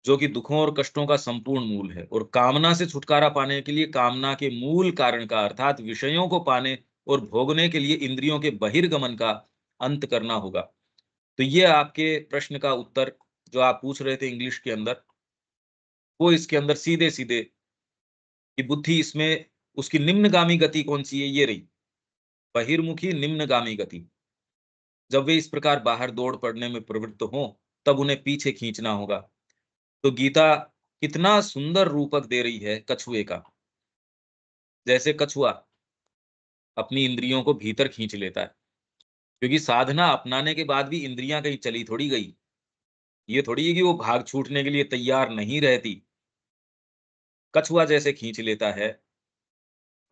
जो कि दुखों और कष्टों का संपूर्ण मूल है। और कामना से छुटकारा पाने के लिए कामना के मूल कारण का अर्थात विषयों को पाने और भोगने के लिए इंद्रियों के बहिर्गमन का अंत करना होगा। तो ये आपके प्रश्न का उत्तर जो आप पूछ रहे थे इंग्लिश के अंदर, वो इसके अंदर सीधे-सीधे कि बुद्धि इसमें उसकी निम्नगामी गति कौन-सी है, ये रही। बहिर्मुखी निम्नगामी गति। जब वे इस प्रकार बाहर दौड़ पड़ने में प्रवृत्त हों, तब उन्हें पीछे खींचना होगा। तो गीता कितना सुंदर रूपक दे रही है कछुए का। जैसे कछुआ अपनी इंद्रियों को भीतर खींच लेता है, क्योंकि साधना अपनाने के बाद भी इंद्रियाँ कहीं चली थोड़ी गई। ये थोड़ी है कि वो भाग छूटने के लिए तैयार नहीं रहती। कछुआ जैसे खींच लेता है,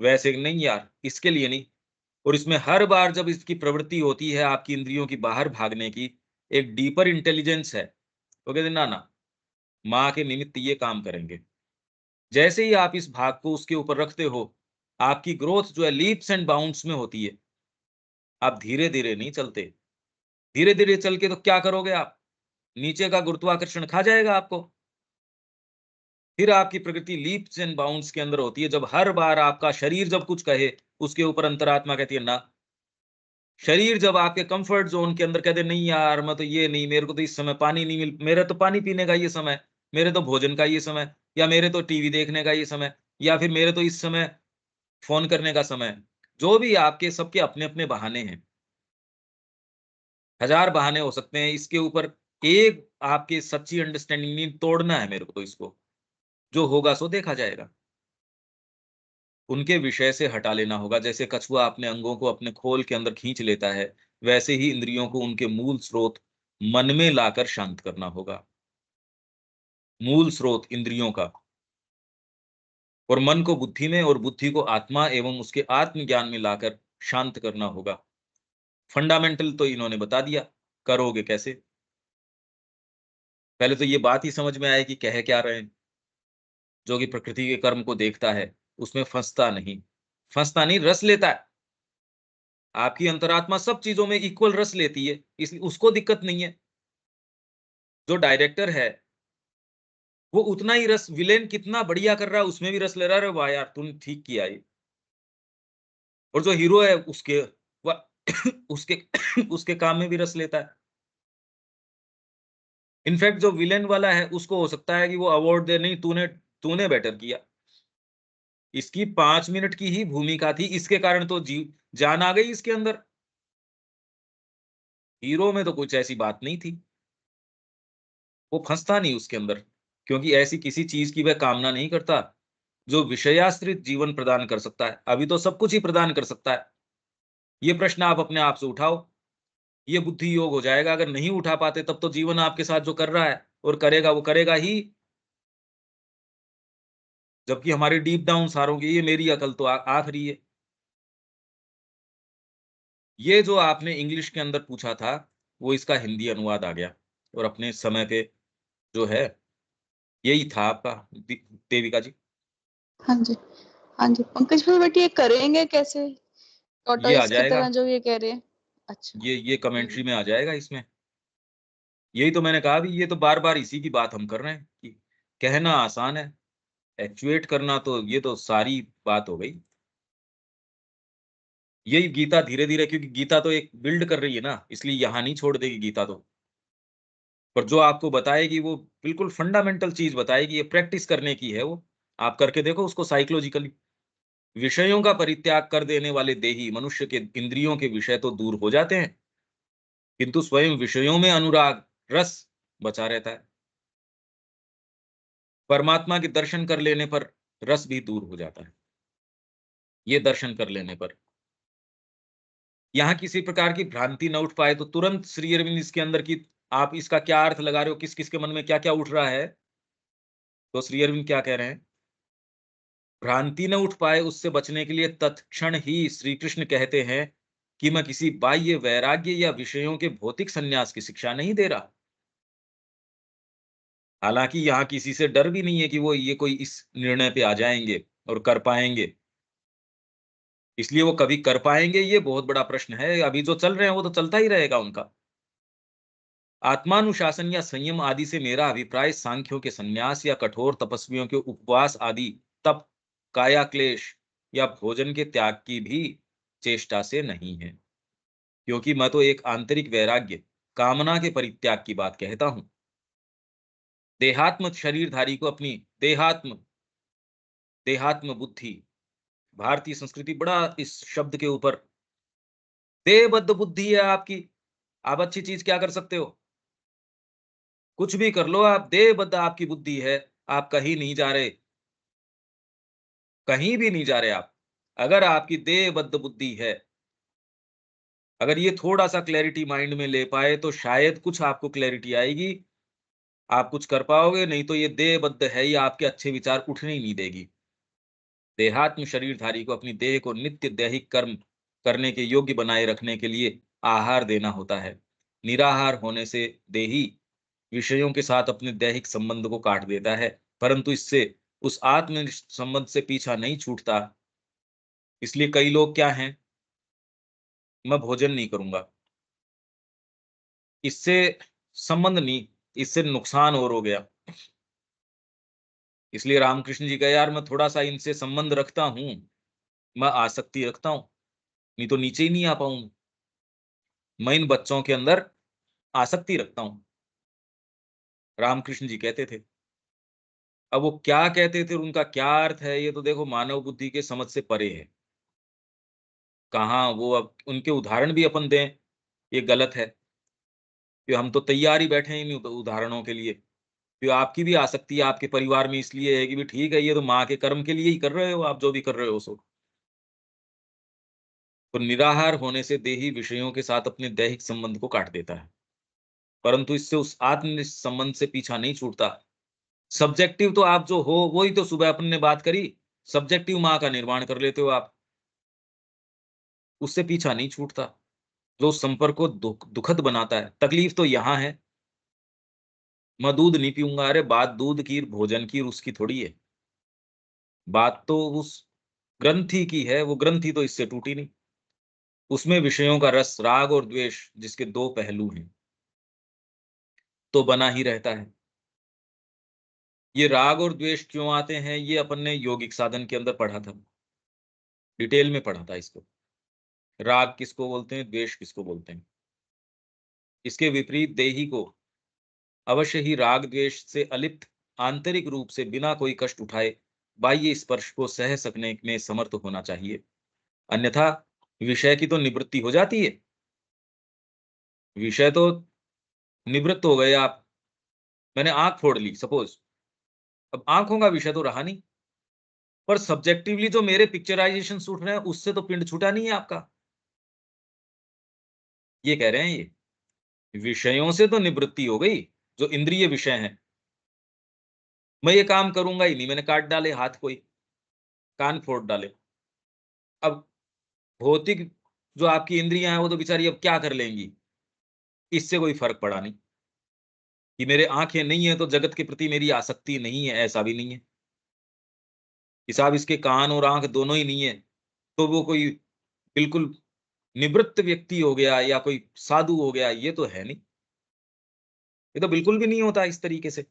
वैसे नहीं यार, इसके लिए नहीं। और इसमें हर बार जब इसकी प्रवृत्ति होती है आपकी इंद्रियों की बाहर भागने की, एक डीपर इंटेलिजेंस है, तो कहते हैं ना, ना, माँ के निमित्त ये काम करेंगे। जैसे ही आप इस भाग को उसके ऊपर रखते हो, आपकी ग्रोथ जो है लीप्स एंड बाउंड्स में होती है। आप धीरे-धीरे नहीं चलते। धीरे-धीरे चल के तो क्या करोगे आप? नीचे का गुरुत्वाकर्षण खा जाएगा आपको। फिर आपकी प्रकृति लीप्स एंड बाउंड्स के अंदर होती है, जब हर बार आपका शरीर जब कुछ कहे, उसके ऊपर अंतरात्मा कहती है ना। शरीर जब आपके कंफर्ट ज़ोन के अंदर कह दे, नहीं यार, मैं तो ये नहीं, मेरे को तो इस समय पानी नहीं मिल, मेरा तो पानी पीने का ये समय, मेरे तो भोजन का ये समय, या मेरे तो टीवी देखने का ये समय, या फिर मेरे तो इस समय फ़ोन करने का समय। जो भी आपके सबके अपने-अपने बहाने हैं। हज़ार बहाने हो सकते हैं, इसके ऊपर एक आपकी सच्ची अंडरस्टैंडिंग नहीं, तोड़ना है मेरे को तो इसको। जो होगा सो देखा जाएगा। उनके विषय से हटा लेना होगा। जैसे कछुआ अपने अंगों को अपने खोल के अंदर खींच लेता है, वैसे ही इंद्रियों को उनके मूल स्रोत मन में लाकर शांत करना होगा। मूल स्रोत इंद्रियों का, और मन को बुद्धि में और बुद्धि को आत्मा एवं उसके आत्मज्ञान में लाकर शांत करना होगा। फंडामेंटल तो इन्होंने बता दिया, करोगे कैसे? पहले तो ये बात ही समझ में आए कि कह क्या रहे हैं। जो कि प्रकृति के कर्म को देखता है, उसमें फंसता नहीं, रस लेता है। आपकी अंतरात्मा सब चीजों में इक्वल रस लेती है, इसलिए उसको दिक्कत नहीं है। जो डायरेक्टर है, वो उतना ही रस, विलेन कितना बढ़िया कर रहा है उसमें भी रस ले रहा है, अरे वाह यार तूने ठीक किया ये। और जो हीरो है उसके वह उसके उसके काम में भी रस लेता है। इनफैक्ट जो विलेन वाला है उसको हो सकता है कि वो अवार्ड दे, नहीं तूने तूने बेटर किया। इसकी 5 मिनट की ही भूमिका थी, इसके कारण तो जीव जान आ गई इसके अंदर। हीरो में तो कुछ ऐसी बात नहीं थी, वो फंसता नहीं उसके अंदर, क्योंकि ऐसी किसी चीज की वह कामना नहीं करता जो विषयाश्रित जीवन प्रदान कर सकता है। अभी तो सब कुछ ही प्रदान कर सकता है। ये प्रश्न आप अपने आप से उठाओ, ये बुद्धि योग हो जाएगा। अगर नहीं उठा पाते तब तो जीवन आपके साथ जो कर रहा है और करेगा वो करेगा ही। जबकि हमारे डीप डाउन सारों की ये मेरी अकल तो आखिरी है। ये जो आपने इंग्लिश के अंदर पूछा था, वो इसका हिंदी अनुवाद आ गया और अपने समय पे जो है यही था आपका देविका जी। हाँ जी, हाँ जी। पंकज भाई बट ये करेंगे कैसे, ये आ टॉर्टोइस की जाएगा, तरह जो ये कह रहे हैं? अच्छा। ये कमेंट्री में आ जाएगा इसमें। यही तो मैंने कहा भी, ये तो बार बार इसी की बात हम कर रहे हैं कि कहना आसान है, एक्चुएट करना तो ये तो सारी बात हो गई। यही गीता धीरे धीरे, क्योंकि गीता तो एक बिल्ड कर रही है ना, इसलिए यहां नहीं छोड़ देगी गीता तो। पर जो आपको बताएगी वो बिल्कुल फंडामेंटल चीज बताएगी, ये प्रैक्टिस करने की है वो। आप करके देखो उसको साइकोलॉजिकली। विषयों का परित्याग कर देने वाले देही मनुष्य के इंद्रियों के विषय तो दूर हो जाते हैं, किंतु स्वयं विषयों में अनुराग रस बचा रहता है। परमात्मा के दर्शन कर लेने पर रस भी दूर हो जाता है, ये दर्शन कर लेने पर। यहाँ किसी प्रकार की भ्रांति न उठ पाए तो तुरंत श्री अरविंद इसके अंदर की, आप इसका क्या अर्थ लगा रहे हो, किस किस के मन में क्या क्या उठ रहा है, तो श्री अरविंद क्या कह रहे हैं? भ्रांति न उठ पाए उससे बचने के लिए तत्क्षण ही श्री कृष्ण कहते हैं कि मैं किसी बाह्य वैराग्य या विषयों के भौतिक संन्यास की शिक्षा नहीं दे रहा। हालांकि यहाँ किसी से डर भी नहीं है कि वो ये कोई इस निर्णय पे आ जाएंगे और कर पाएंगे। इसलिए वो कभी कर पाएंगे ये बहुत बड़ा प्रश्न है। अभी जो चल रहे हैं वो तो चलता ही रहेगा उनका। आत्मानुशासन या संयम आदि से मेरा अभिप्राय सांख्यों के संन्यास या कठोर तपस्वियों के उपवास आदि तप, काया क्लेश या भोजन के त्याग की भी चेष्टा से नहीं है, क्योंकि मैं तो एक आंतरिक वैराग्य, कामना के परित्याग की बात कहता हूं। देहात्म शरीरधारी को अपनी देहात्म देहात्म बुद्धि, भारतीय संस्कृति बड़ा इस शब्द के ऊपर, देहबद्ध बुद्धि है आपकी। आप अच्छी चीज क्या कर सकते हो? कुछ भी कर लो आप, देहबद्ध आपकी बुद्धि है। आप कहीं नहीं जा रहे, कहीं भी नहीं जा रहे आप। अगर आपकी देहबद्ध बुद्धि है, अगर ये थोड़ा सा क्लैरिटी माइंड में ले पाए तो शायद कुछ आपको क्लैरिटी आएगी, आप कुछ कर पाओगे। नहीं तो ये देहबद्ध है, ये आपके अच्छे विचार उठने ही नहीं देगी। देहात्म शरीरधारी को अपनी देह को नित्य दैहिक कर्म करने के योग्य बनाए रखने के लिए आहार देना होता है। निराहार होने से देही विषयों के साथ अपने दैहिक संबंध को काट देता है, परंतु इससे उस आत्म संबंध से पीछा नहीं छूटता। इसलिए कई लोग क्या हैं, मैं भोजन नहीं करूंगा, इससे संबंध नहीं, इससे नुकसान और हो गया। इसलिए रामकृष्ण जी का, यार मैं थोड़ा सा इनसे संबंध रखता हूं, मैं आसक्ति रखता हूं, नहीं तो नीचे ही नहीं आ पाऊंगा। मैं इन बच्चों के अंदर आसक्ति रखता हूं, रामकृष्ण जी कहते थे। अब वो क्या कहते थे और उनका क्या अर्थ है, ये तो देखो मानव बुद्धि के समझ से परे है। कहाँ वो, अब उनके उदाहरण भी अपन दें, ये गलत है कि हम तो तैयार ही बैठे हैं इन उदाहरणों के लिए। कि आपकी भी आसक्ति आपके परिवार में इसलिए है कि भी ठीक है, ये तो माँ के कर्म के लिए ही कर रहे हो, आप जो भी कर रहे हो सो। तो निराहार होने से देही विषयों के साथ अपने दैहिक संबंध को काट देता है, परंतु इससे उस आत्म संबंध से पीछा नहीं छूटता। सब्जेक्टिव तो आप जो हो वही तो सुबह अपन ने बात करी, सब्जेक्टिव माँ का निर्माण कर लेते हो आप, उससे पीछा नहीं छूटता। जो संपर्क को दुखद बनाता है। तकलीफ तो यहाँ है, मैं दूध नहीं पीऊंगा, अरे बात दूध की भोजन की उसकी थोड़ी है। बात तो उस ग्रंथि की है, वो ग्रंथि तो इससे टूटी नहीं। उसमें विषयों का रस, राग और द्वेष, जिसके दो पहलू हैं, तो बना ही रहता है। ये राग और द्वेष क्यों आते हैं, ये अपन ने योगिक साधन के अंदर पढ़ा था, डिटेल में पढ़ा था इसको। राग किसको बोलते हैं, द्वेष किसको बोलते हैं। इसके विपरीत देही को अवश्य ही राग द्वेष से अलिप्त, आंतरिक रूप से बिना कोई कष्ट उठाए बाह्य स्पर्श को सह सकने में समर्थ होना चाहिए। अन्यथा विषय की तो निवृत्ति हो जाती है। विषय तो निवृत्त हो गए आप। मैंने आंख फोड़ ली सपोज, अब आंखों का विषय तो रहा नहीं, पर सब्जेक्टिवली जो मेरे पिक्चराइजेशन उठ रहे हैं, उससे तो पिंड छूटा नहीं है आपका। ये कह रहे हैं ये विषयों से तो निवृत्ति हो गई, जो इंद्रिय विषय हैं। मैं ये काम करूंगा ही नहीं, मैंने काट डाले हाथ, कोई कान फोड़ डाले। अब भौतिक जो आपकी इंद्रियां हैं, वो तो बेचारी अब क्या कर लेंगी, इससे कोई फर्क पड़ा नहीं। कि मेरे आंखें नहीं है तो जगत के प्रति मेरी आसक्ति नहीं है, ऐसा भी नहीं है कि साहब इसके कान और आंख दोनों ही नहीं है तो वो कोई बिल्कुल निवृत्त व्यक्ति हो गया या कोई साधु हो गया, ये तो है नहीं। ये तो बिल्कुल भी नहीं होता इस तरीके से।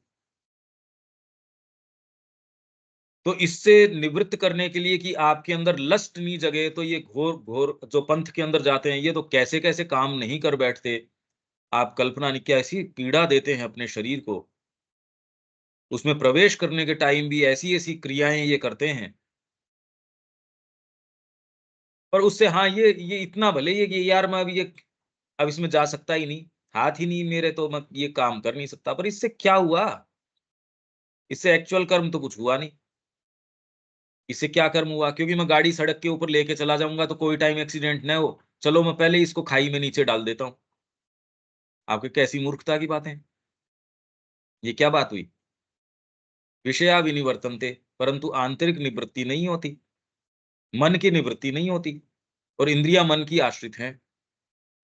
तो इससे निवृत्त करने के लिए कि आपके अंदर लस्ट नहीं जगे, तो ये घोर घोर जो पंथ के अंदर जाते हैं, ये तो कैसे कैसे काम नहीं कर बैठते। आप कल्पना नहीं, कैसी पीड़ा देते हैं अपने शरीर को। उसमें प्रवेश करने के टाइम भी ऐसी ऐसी क्रियाएं ये करते हैं। पर उससे हाँ, ये इतना भले ये यार मैं अभी ये अब इसमें जा सकता ही नहीं, हाथ ही नहीं मेरे, तो मैं ये काम कर नहीं सकता। पर इससे क्या हुआ, इससे एक्चुअल कर्म तो कुछ हुआ नहीं। इससे क्या कर्म हुआ, क्योंकि मैं गाड़ी सड़क के ऊपर लेके चला जाऊंगा तो कोई टाइम एक्सीडेंट न हो, चलो मैं पहले इसको खाई में नीचे डाल देता हूं। आपकी कैसी मूर्खता की बातें, ये क्या बात हुई। विषया विनिवर्तन्ते, परंतु आंतरिक निवृत्ति नहीं होती, मन की निवृत्ति नहीं होती। और इंद्रियां मन की आश्रित हैं,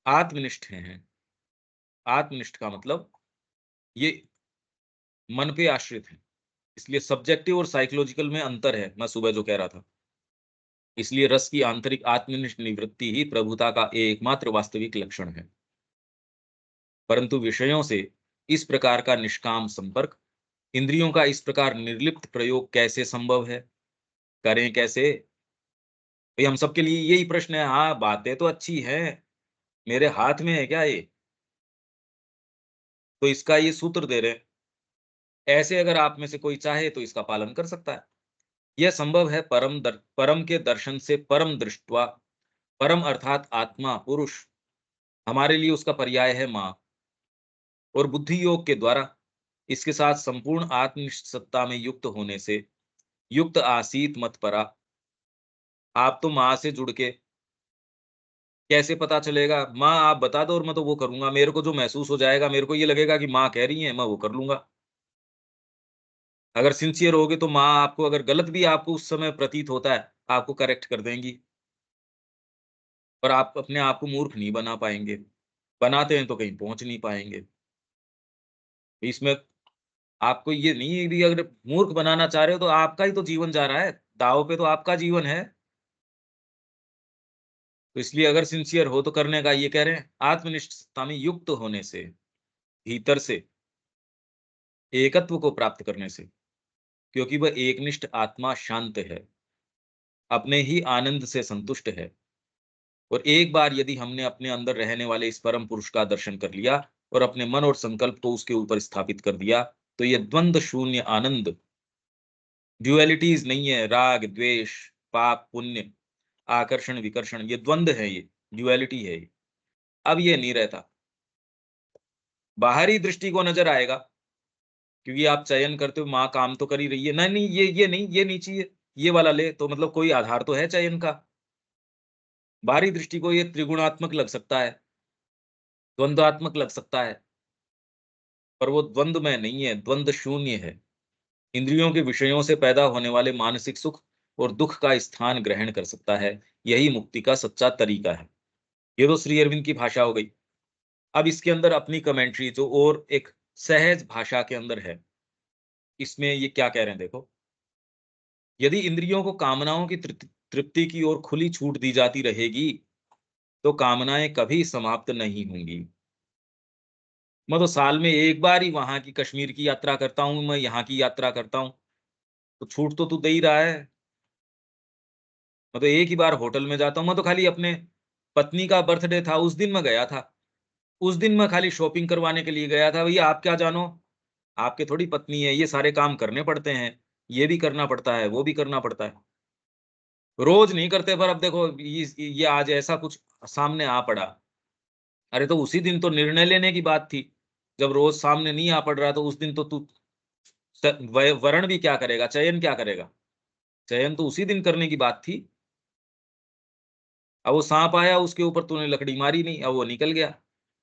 आत्मनिष्ठ हैं। आत्मनिष्ठ का मतलब ये मन पे आश्रित है। इसलिए सब्जेक्टिव और साइकोलॉजिकल में अंतर है, मैं सुबह जो कह रहा था। इसलिए रस की आंतरिक आत्मनिष्ठ निवृत्ति ही प्रभुता का एकमात्र वास्तविक लक्षण है। परंतु विषयों से इस प्रकार का निष्काम संपर्क, इंद्रियों का इस प्रकार निर्लिप्त प्रयोग कैसे संभव है, करें कैसे। भाई हम सबके लिए यही प्रश्न है। हाँ, बातें तो अच्छी हैं, मेरे हाथ में है क्या ये, तो इसका ये सूत्र दे रहे हैं। ऐसे अगर आप में से कोई चाहे तो इसका पालन कर सकता है। यह संभव है परम के दर्शन से, परम दृष्टवा। परम अर्थात आत्मा पुरुष, हमारे लिए उसका पर्याय है माँ। और बुद्धि योग के द्वारा इसके साथ संपूर्ण आत्मनिष्ठ सत्ता में युक्त होने से, युक्त आसीत मत परा। आप तो माँ से जुड़ के कैसे पता चलेगा, माँ आप बता दो और मैं तो वो करूंगा, मेरे को जो महसूस हो जाएगा, मेरे को ये लगेगा कि माँ कह रही है, मैं वो कर लूंगा। अगर सिंसियर होगे तो माँ आपको, अगर गलत भी आपको उस समय प्रतीत होता है, आपको करेक्ट कर देंगी। पर आप अपने आप को मूर्ख नहीं बना पाएंगे, बनाते हैं तो कहीं पहुंच नहीं पाएंगे। इसमें आपको ये नहीं है भी, अगर मूर्ख बनाना चाह रहे हो तो आपका ही तो जीवन जा रहा है, दांव पे तो आपका जीवन है। तो इसलिए अगर सिंसियर हो तो करने का, ये कह रहे हैं आत्मनिष्ठता में युक्त होने से, भीतर से एकत्व को प्राप्त करने से। क्योंकि वह एकनिष्ठ आत्मा शांत है, अपने ही आनंद से संतुष्ट है। और एक बार यदि हमने अपने अंदर रहने वाले इस परम पुरुष का दर्शन कर लिया और अपने मन और संकल्प को उसके ऊपर स्थापित कर दिया, तो ये द्वंद्व शून्य आनंद, ड्युअलिटीज नहीं है, राग द्वेष, पाप पुण्य, आकर्षण विकर्षण, ये द्वंद्व है, ये ड्युअलिटी है ये। अब ये नहीं रहता। बाहरी दृष्टि को नजर आएगा, क्योंकि आप चयन करते हो, माँ काम तो कर ही रही है, नहीं नहीं ये नहीं, ये नहीं चाहिए, ये वाला ले, तो मतलब कोई आधार तो है चयन का। बाहरी दृष्टि को ये त्रिगुणात्मक लग सकता है, द्वंद्वात्मक लग सकता है, पर वो द्वंद्व में नहीं है, द्वंद्व शून्य है। इंद्रियों के विषयों से पैदा होने वाले मानसिक सुख और दुख का स्थान ग्रहण कर सकता है। यही मुक्ति का सच्चा तरीका है। ये तो श्री अरविंद की भाषा हो गई। अब इसके अंदर अपनी कमेंट्री जो और एक सहज भाषा के अंदर है, इसमें ये क्या कह रहे हैं देखो। यदि इंद्रियों को कामनाओं की तृप्ति की ओर खुली छूट दी जाती रहेगी, तो कामनाएं कभी समाप्त नहीं होंगी। मैं तो साल में एक बार ही वहां की कश्मीर की यात्रा करता हूँ, मैं यहाँ की यात्रा करता हूँ, तो छूट तो तू दे ही रहा है। मैं तो एक ही बार होटल में जाता हूँ, मैं तो खाली अपने पत्नी का बर्थडे था, उस दिन मैं गया था। उस दिन मैं खाली शॉपिंग करवाने के लिए गया था। भैया आप क्या जानो, आपके थोड़ी पत्नी है, ये सारे काम करने पड़ते हैं, ये भी करना पड़ता है, वो भी करना पड़ता है। रोज नहीं करते, पर अब देखो ये आज ऐसा कुछ सामने आ पड़ा। अरे तो उसी दिन तो निर्णय लेने की बात थी। जब रोज सामने नहीं आ पड़ रहा तो उस दिन तो तू वर्ण भी क्या करेगा, चयन क्या करेगा? चयन तो उसी दिन करने की बात थी। अब वो सांप आया, उसके ऊपर तूने लकड़ी मारी नहीं, अब वो निकल गया।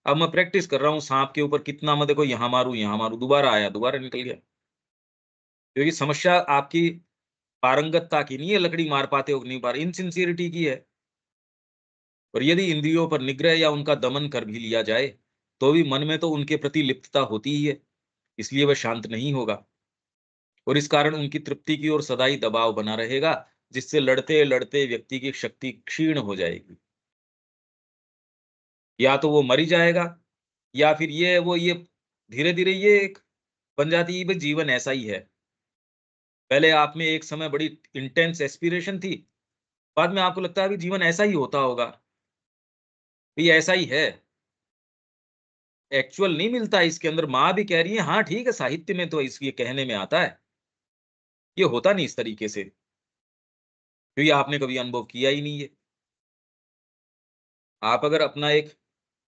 अब मैं प्रैक्टिस कर रहा हूँ सांप के ऊपर कितना, मैं देखो यहाँ मारू, दोबारा आया, दोबारा निकल गया। क्योंकि समस्या आपकी पारंगतता की नहीं है, लकड़ी मार पाते हो कि नहीं पार, इनसिंसियरिटी की है। और यदि इंद्रियों पर निग्रह या उनका दमन कर भी लिया जाए, तो भी मन में तो उनके प्रति लिप्तता होती ही है, इसलिए वह शांत नहीं होगा। और इस कारण उनकी तृप्ति की ओर सदा ही दबाव बना रहेगा, जिससे लड़ते लड़ते व्यक्ति की शक्ति क्षीण हो जाएगी। या तो वो मर ही जाएगा, या फिर ये धीरे धीरे ये एक बन जाती है, भाई जीवन ऐसा ही है। पहले आप में एक समय बड़ी इंटेंस एस्पिरेशन थी, बाद में आपको लगता है कि जीवन ऐसा ही होता होगा, ये ऐसा ही है। एक्चुअल नहीं मिलता है इसके अंदर। माँ भी कह रही है, हाँ ठीक है, साहित्य में तो इसलिए कहने में आता है, ये होता नहीं इस तरीके से, क्योंकि आपने कभी अनुभव किया ही नहीं है। आप अगर अपना एक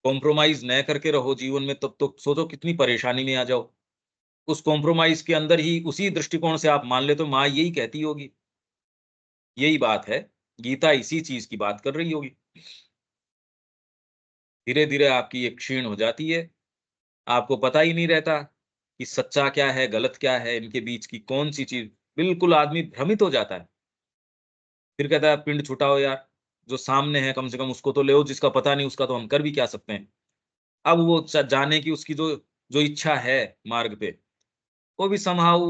कॉम्प्रोमाइज न करके रहो जीवन में, तब तो सोचो कितनी परेशानी में आ जाओ। उस कॉम्प्रोमाइज के अंदर ही उसी दृष्टिकोण से आप मान ले, तो माँ यही कहती होगी, यही बात है, गीता इसी चीज की बात कर रही होगी। धीरे धीरे आपकी ये क्षीण हो जाती है, आपको पता ही नहीं रहता कि सच्चा क्या है, गलत क्या है, इनके बीच की कौन सी चीज। बिल्कुल आदमी भ्रमित हो जाता है। फिर कहता है पिंड छुटाओ यार, जो सामने है कम से कम उसको तो ले, जिसका पता नहीं उसका तो हम कर भी क्या सकते हैं। अब वो जाने की उसकी जो जो इच्छा है मार्ग पे, वो भी समहाउ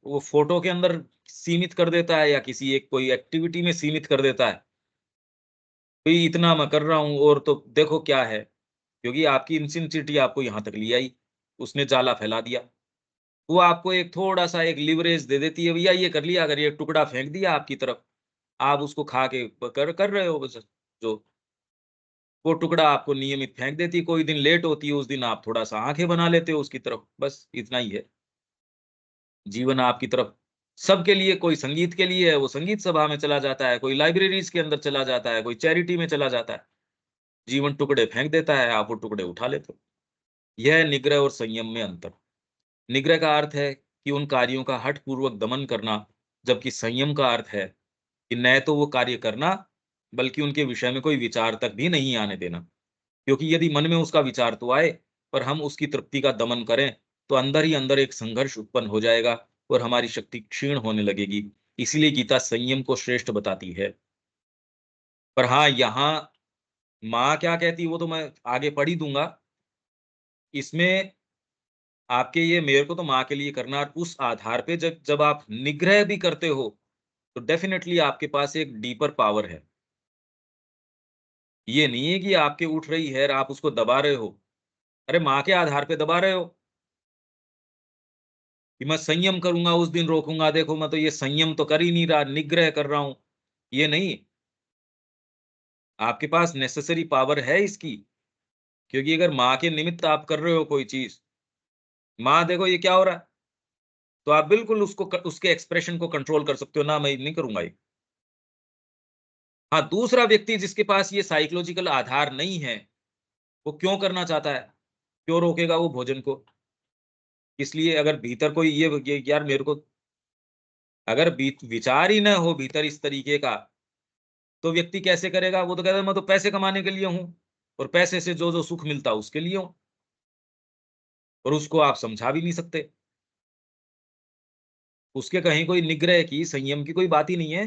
वो फोटो के अंदर सीमित कर देता है, या किसी एक कोई एक्टिविटी में सीमित कर देता है। भाई इतना मैं कर रहा हूँ और तो देखो क्या है, क्योंकि आपकी इंसिनिसिटी आपको यहाँ तक ले आई, उसने जाला फैला दिया। वो आपको एक थोड़ा-सा एक लिवरेज दे देती है, भैया ये कर लिया, अगर ये टुकड़ा फेंक दिया आपकी तरफ, आप उसको खा के कर कर रहे हो बस। जो वो टुकड़ा आपको नियमित फेंक देती है, कोई दिन लेट होती है, उस दिन आप थोड़ा-सा आँखें बना लेते हो उसकी तरफ, बस इतना ही है। जीवन आपकी तरफ सबके लिए, कोई संगीत के लिए है, वो संगीत सभा में चला जाता है, कोई लाइब्रेरीज़ के अंदर चला जाता है, कोई चैरिटी में चला जाता है। जीवन टुकड़े फेंक देता है, आप वो टुकड़े उठा लेते हो। यह है निग्रह और संयम में अंतर। निग्रह का अर्थ है कि उन कार्यों का हठपूर्वक दमन करना, जबकि संयम का अर्थ है कि न तो वो कार्य करना, बल्कि उनके विषय में कोई विचार तक भी नहीं आने देना। क्योंकि यदि मन में उसका विचार तो आए, पर हम उसकी तृप्ति का दमन करें, तो अंदर ही अंदर एक संघर्ष उत्पन्न हो जाएगा और हमारी शक्ति क्षीण होने लगेगी। इसीलिए गीता संयम को श्रेष्ठ बताती है। पर हाँ, यहाँ माँ क्या कहती है वो तो मैं आगे पढ़ ही दूँगा। इसमें आपके ये मेरे को तो माँ के लिए करना, और उस आधार पे जब जब आप निग्रह भी करते हो, तो डेफ़िनेटली आपके पास एक डीपर पावर है। ये नहीं है कि आपके उठ रही है और आप उसको दबा रहे हो। अरे माँ के आधार पे दबा रहे हो कि मैं संयम करूँगा, उस दिन रोकूँगा, देखो मैं तो ये संयम तो कर ही नहीं रहा, निग्रह कर रहा हूँ। ये नहीं, आपके पास नेसेसरी पावर है इसकी, क्योंकि अगर माँ के निमित्त आप कर रहे हो कोई चीज़, माँ देखो ये क्या हो रहा है, तो आप बिल्कुल उसको उसके एक्सप्रेशन को कंट्रोल कर सकते हो, ना मैं नहीं करूँगा ये। हाँ, दूसरा व्यक्ति जिसके पास ये साइकोलॉजिकल आधार नहीं है, वो क्यों करना चाहता है? क्यों रोकेगा वो भोजन को? इसलिए अगर भीतर कोई ये यार मेरे को, अगर विचार ही ना हो भीतर इस तरीके का, तो व्यक्ति कैसे करेगा? वो तो कहता है मैं तो पैसे कमाने के लिए हूँ, और पैसे से जो-जो सुख मिलता है उसके लिए हूँ, और उसको आप समझा भी नहीं सकते। उसके कहीं कोई निग्रह की, संयम की कोई बात ही नहीं है।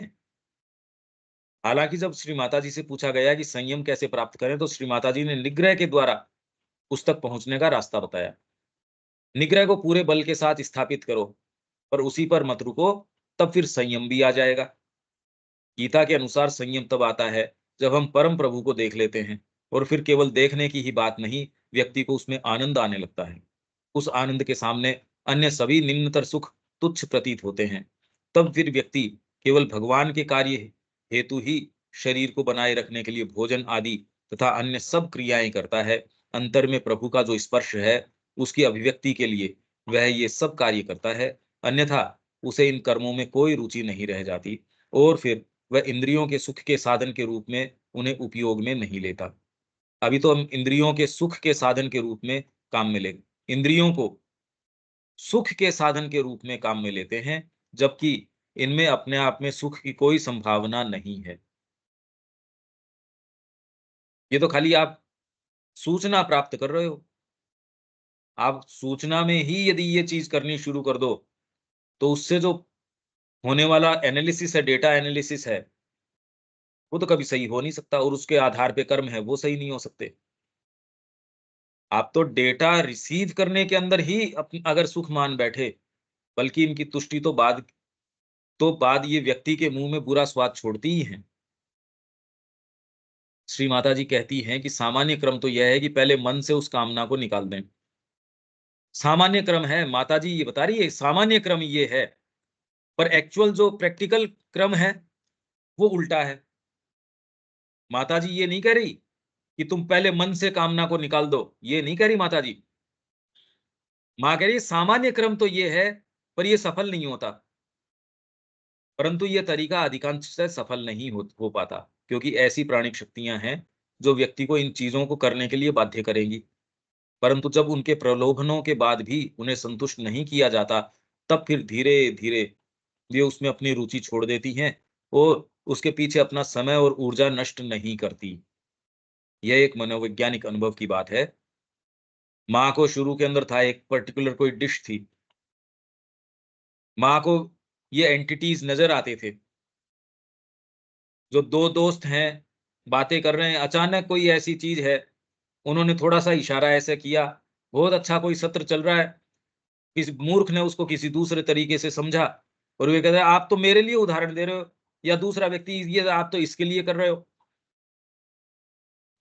हालाँकि जब श्री माताजी से पूछा गया कि संयम कैसे प्राप्त करें, तो श्री माताजी ने निग्रह के द्वारा उस तक पहुँचने का रास्ता बताया। निग्रह को पूरे बल के साथ स्थापित करो, पर उसी पर मत रुको, तब फिर संयम भी आ जाएगा। गीता के अनुसार संयम तब आता है जब हम परम प्रभु को देख लेते हैं, और फिर केवल देखने की ही बात नहीं, व्यक्ति को उसमें आनंद आने लगता है। उस आनंद के सामने अन्य सभी निम्नतर सुख तुच्छ प्रतीत होते हैं। तब फिर व्यक्ति केवल भगवान के कार्य हेतु ही शरीर को बनाए रखने के लिए भोजन आदि तथा अन्य सब क्रियाएं करता है। अंतर में प्रभु का जो स्पर्श है, उसकी अभिव्यक्ति के लिए वह ये सब कार्य करता है। अन्यथा उसे इन कर्मों में कोई रुचि नहीं रह जाती, और फिर वह इंद्रियों के सुख के साधन के रूप में उन्हें उपयोग में नहीं लेता। अभी तो हम इंद्रियों के सुख के साधन के रूप में काम में ले इंद्रियों को सुख के साधन के रूप में काम में लेते हैं, जबकि इनमें अपने आप में सुख की कोई संभावना नहीं है। ये तो खाली आप सूचना प्राप्त कर रहे हो। आप सूचना में ही यदि ये चीज करनी शुरू कर दो, तो उससे जो होने वाला एनालिसिस है, डेटा एनालिसिस है, वो तो कभी सही हो नहीं सकता, और उसके आधार पे कर्म है वो सही नहीं हो सकते। आप तो डेटा रिसीव करने के अंदर ही अगर सुख मान बैठे, बल्कि इनकी तुष्टि तो बाद ये व्यक्ति के मुंह में बुरा स्वाद छोड़ती ही हैं। श्री माता जी कहती हैं कि सामान्य क्रम तो यह है कि पहले मन से उस कामना को निकाल दें। सामान्य क्रम है, माता जी ये बता रही है, सामान्य क्रम ये है, पर एक्चुअल जो प्रैक्टिकल क्रम है वो उल्टा है। माता जी ये नहीं कह रही कि तुम पहले मन से कामना को निकाल दो, ये नहीं कह रही माता जी। माँ कह रही है सामान्य क्रम तो ये है, पर ये सफल नहीं होता। परंतु ये तरीका अधिकांश से सफल नहीं हो पाता, क्योंकि ऐसी प्राणिक शक्तियां हैं जो व्यक्ति को इन चीजों को करने के लिए बाध्य करेंगी। परंतु जब उनके प्रलोभनों के बाद भी उन्हें संतुष्ट नहीं किया जाता, तब फिर धीरे धीरे वे उसमें अपनी रुचि छोड़ देती हैं, और उसके पीछे अपना समय और ऊर्जा नष्ट नहीं करती। यह एक मनोवैज्ञानिक अनुभव की बात है। माँ को शुरू के अंदर था, एक पर्टिकुलर कोई डिश थी। माँ को ये एंटिटीज नजर आते थे, जो दो दोस्त हैं, बातें कर रहे हैं, अचानक कोई ऐसी चीज है, उन्होंने थोड़ा-सा इशारा ऐसे किया, बहुत अच्छा कोई सत्र चल रहा है, किसी मूर्ख ने उसको किसी दूसरे तरीके से समझा, और वे कहते हैं, "आप तो मेरे लिए उदाहरण दे रहे हो, या दूसरा व्यक्ति ये आप तो इसके लिए कर रहे हो।"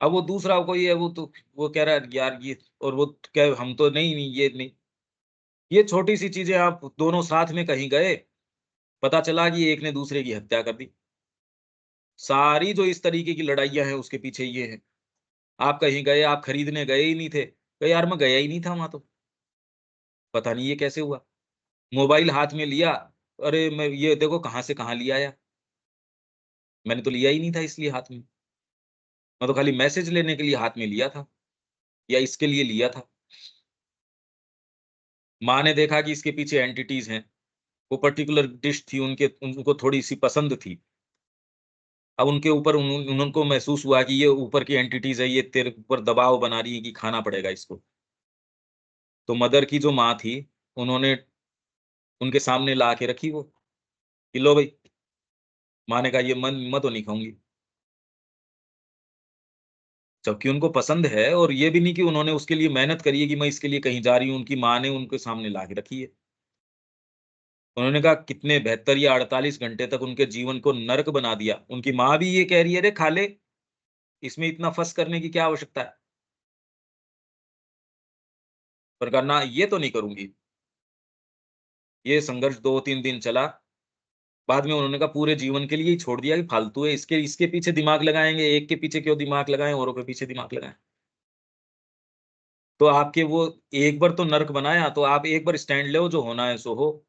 अब वो दूसरा कोई है, वो कह रहा है, "यार ये", और वो कहे, "हम तो नहीं, नहीं, ये नहीं।" ये छोटी-सी चीज़ें, आप दोनों साथ में कहीं गए, पता चला कि एक ने दूसरे की हत्या कर दी। सारी जो इस तरीके की लड़ाइयाँ हैं, उसके पीछे ये है। आप कहीं गए, आप खरीदने गए ही नहीं थे, कहे, "यार मैं गया ही नहीं था वहाँ तो, पता नहीं ये कैसे हुआ?" मोबाइल हाथ में लिया, अरे मैं ये देखो कहाँ से कहाँ लिया आया, मैंने तो लिया ही नहीं था इसलिए हाथ में, मैं तो खाली मैसेज लेने के लिए हाथ में लिया था, या इसके लिए लिया था। माँ ने देखा कि इसके पीछे एंटिटीज़ हैं, वो पर्टिकुलर डिश थी, उनको थोड़ी-सी पसंद थी। अब उनके ऊपर उनको महसूस हुआ कि ये ऊपर की एंटिटीज़ है, ये तेरे ऊपर दबाव बना रही है कि खाना पड़ेगा इसको। तो मदर की जो माँ थी, उन्होंने उनके सामने ला के रखी वो, कि लो भई, माँ ने कहा ये मैं तो नहीं खाऊँगी। जबकि उनको पसंद है, और ये भी नहीं कि उन्होंने उसके लिए मेहनत करी है कि मैं इसके लिए कहीं जा रही हूँ, उनकी माँ ने उनके सामने ला के रखी है। उन्होंने कहा कितने 72 या 48 घंटे तक उनके जीवन को नर्क बना दिया। उनकी माँ भी ये कह रही है, "अरे खा ले, इसमें इतना फँस करने की क्या आवश्यकता है?" पर कहा ना, ये तो नहीं करूँगी। ये संघर्ष 2-3 दिन चला, बाद में उन्होंने कहा पूरे जीवन के लिए ही छोड़ दिया कि फालतू है, इसके इसके पीछे दिमाग लगाएँगे, एक के पीछे क्यों दिमाग लगाएँ, औरों के पीछे दिमाग लगाएँ। तो आपके वो एक बार तो नर्क बनाया, तो आप एक बार स्टैंड लो, जो होना है सो हो।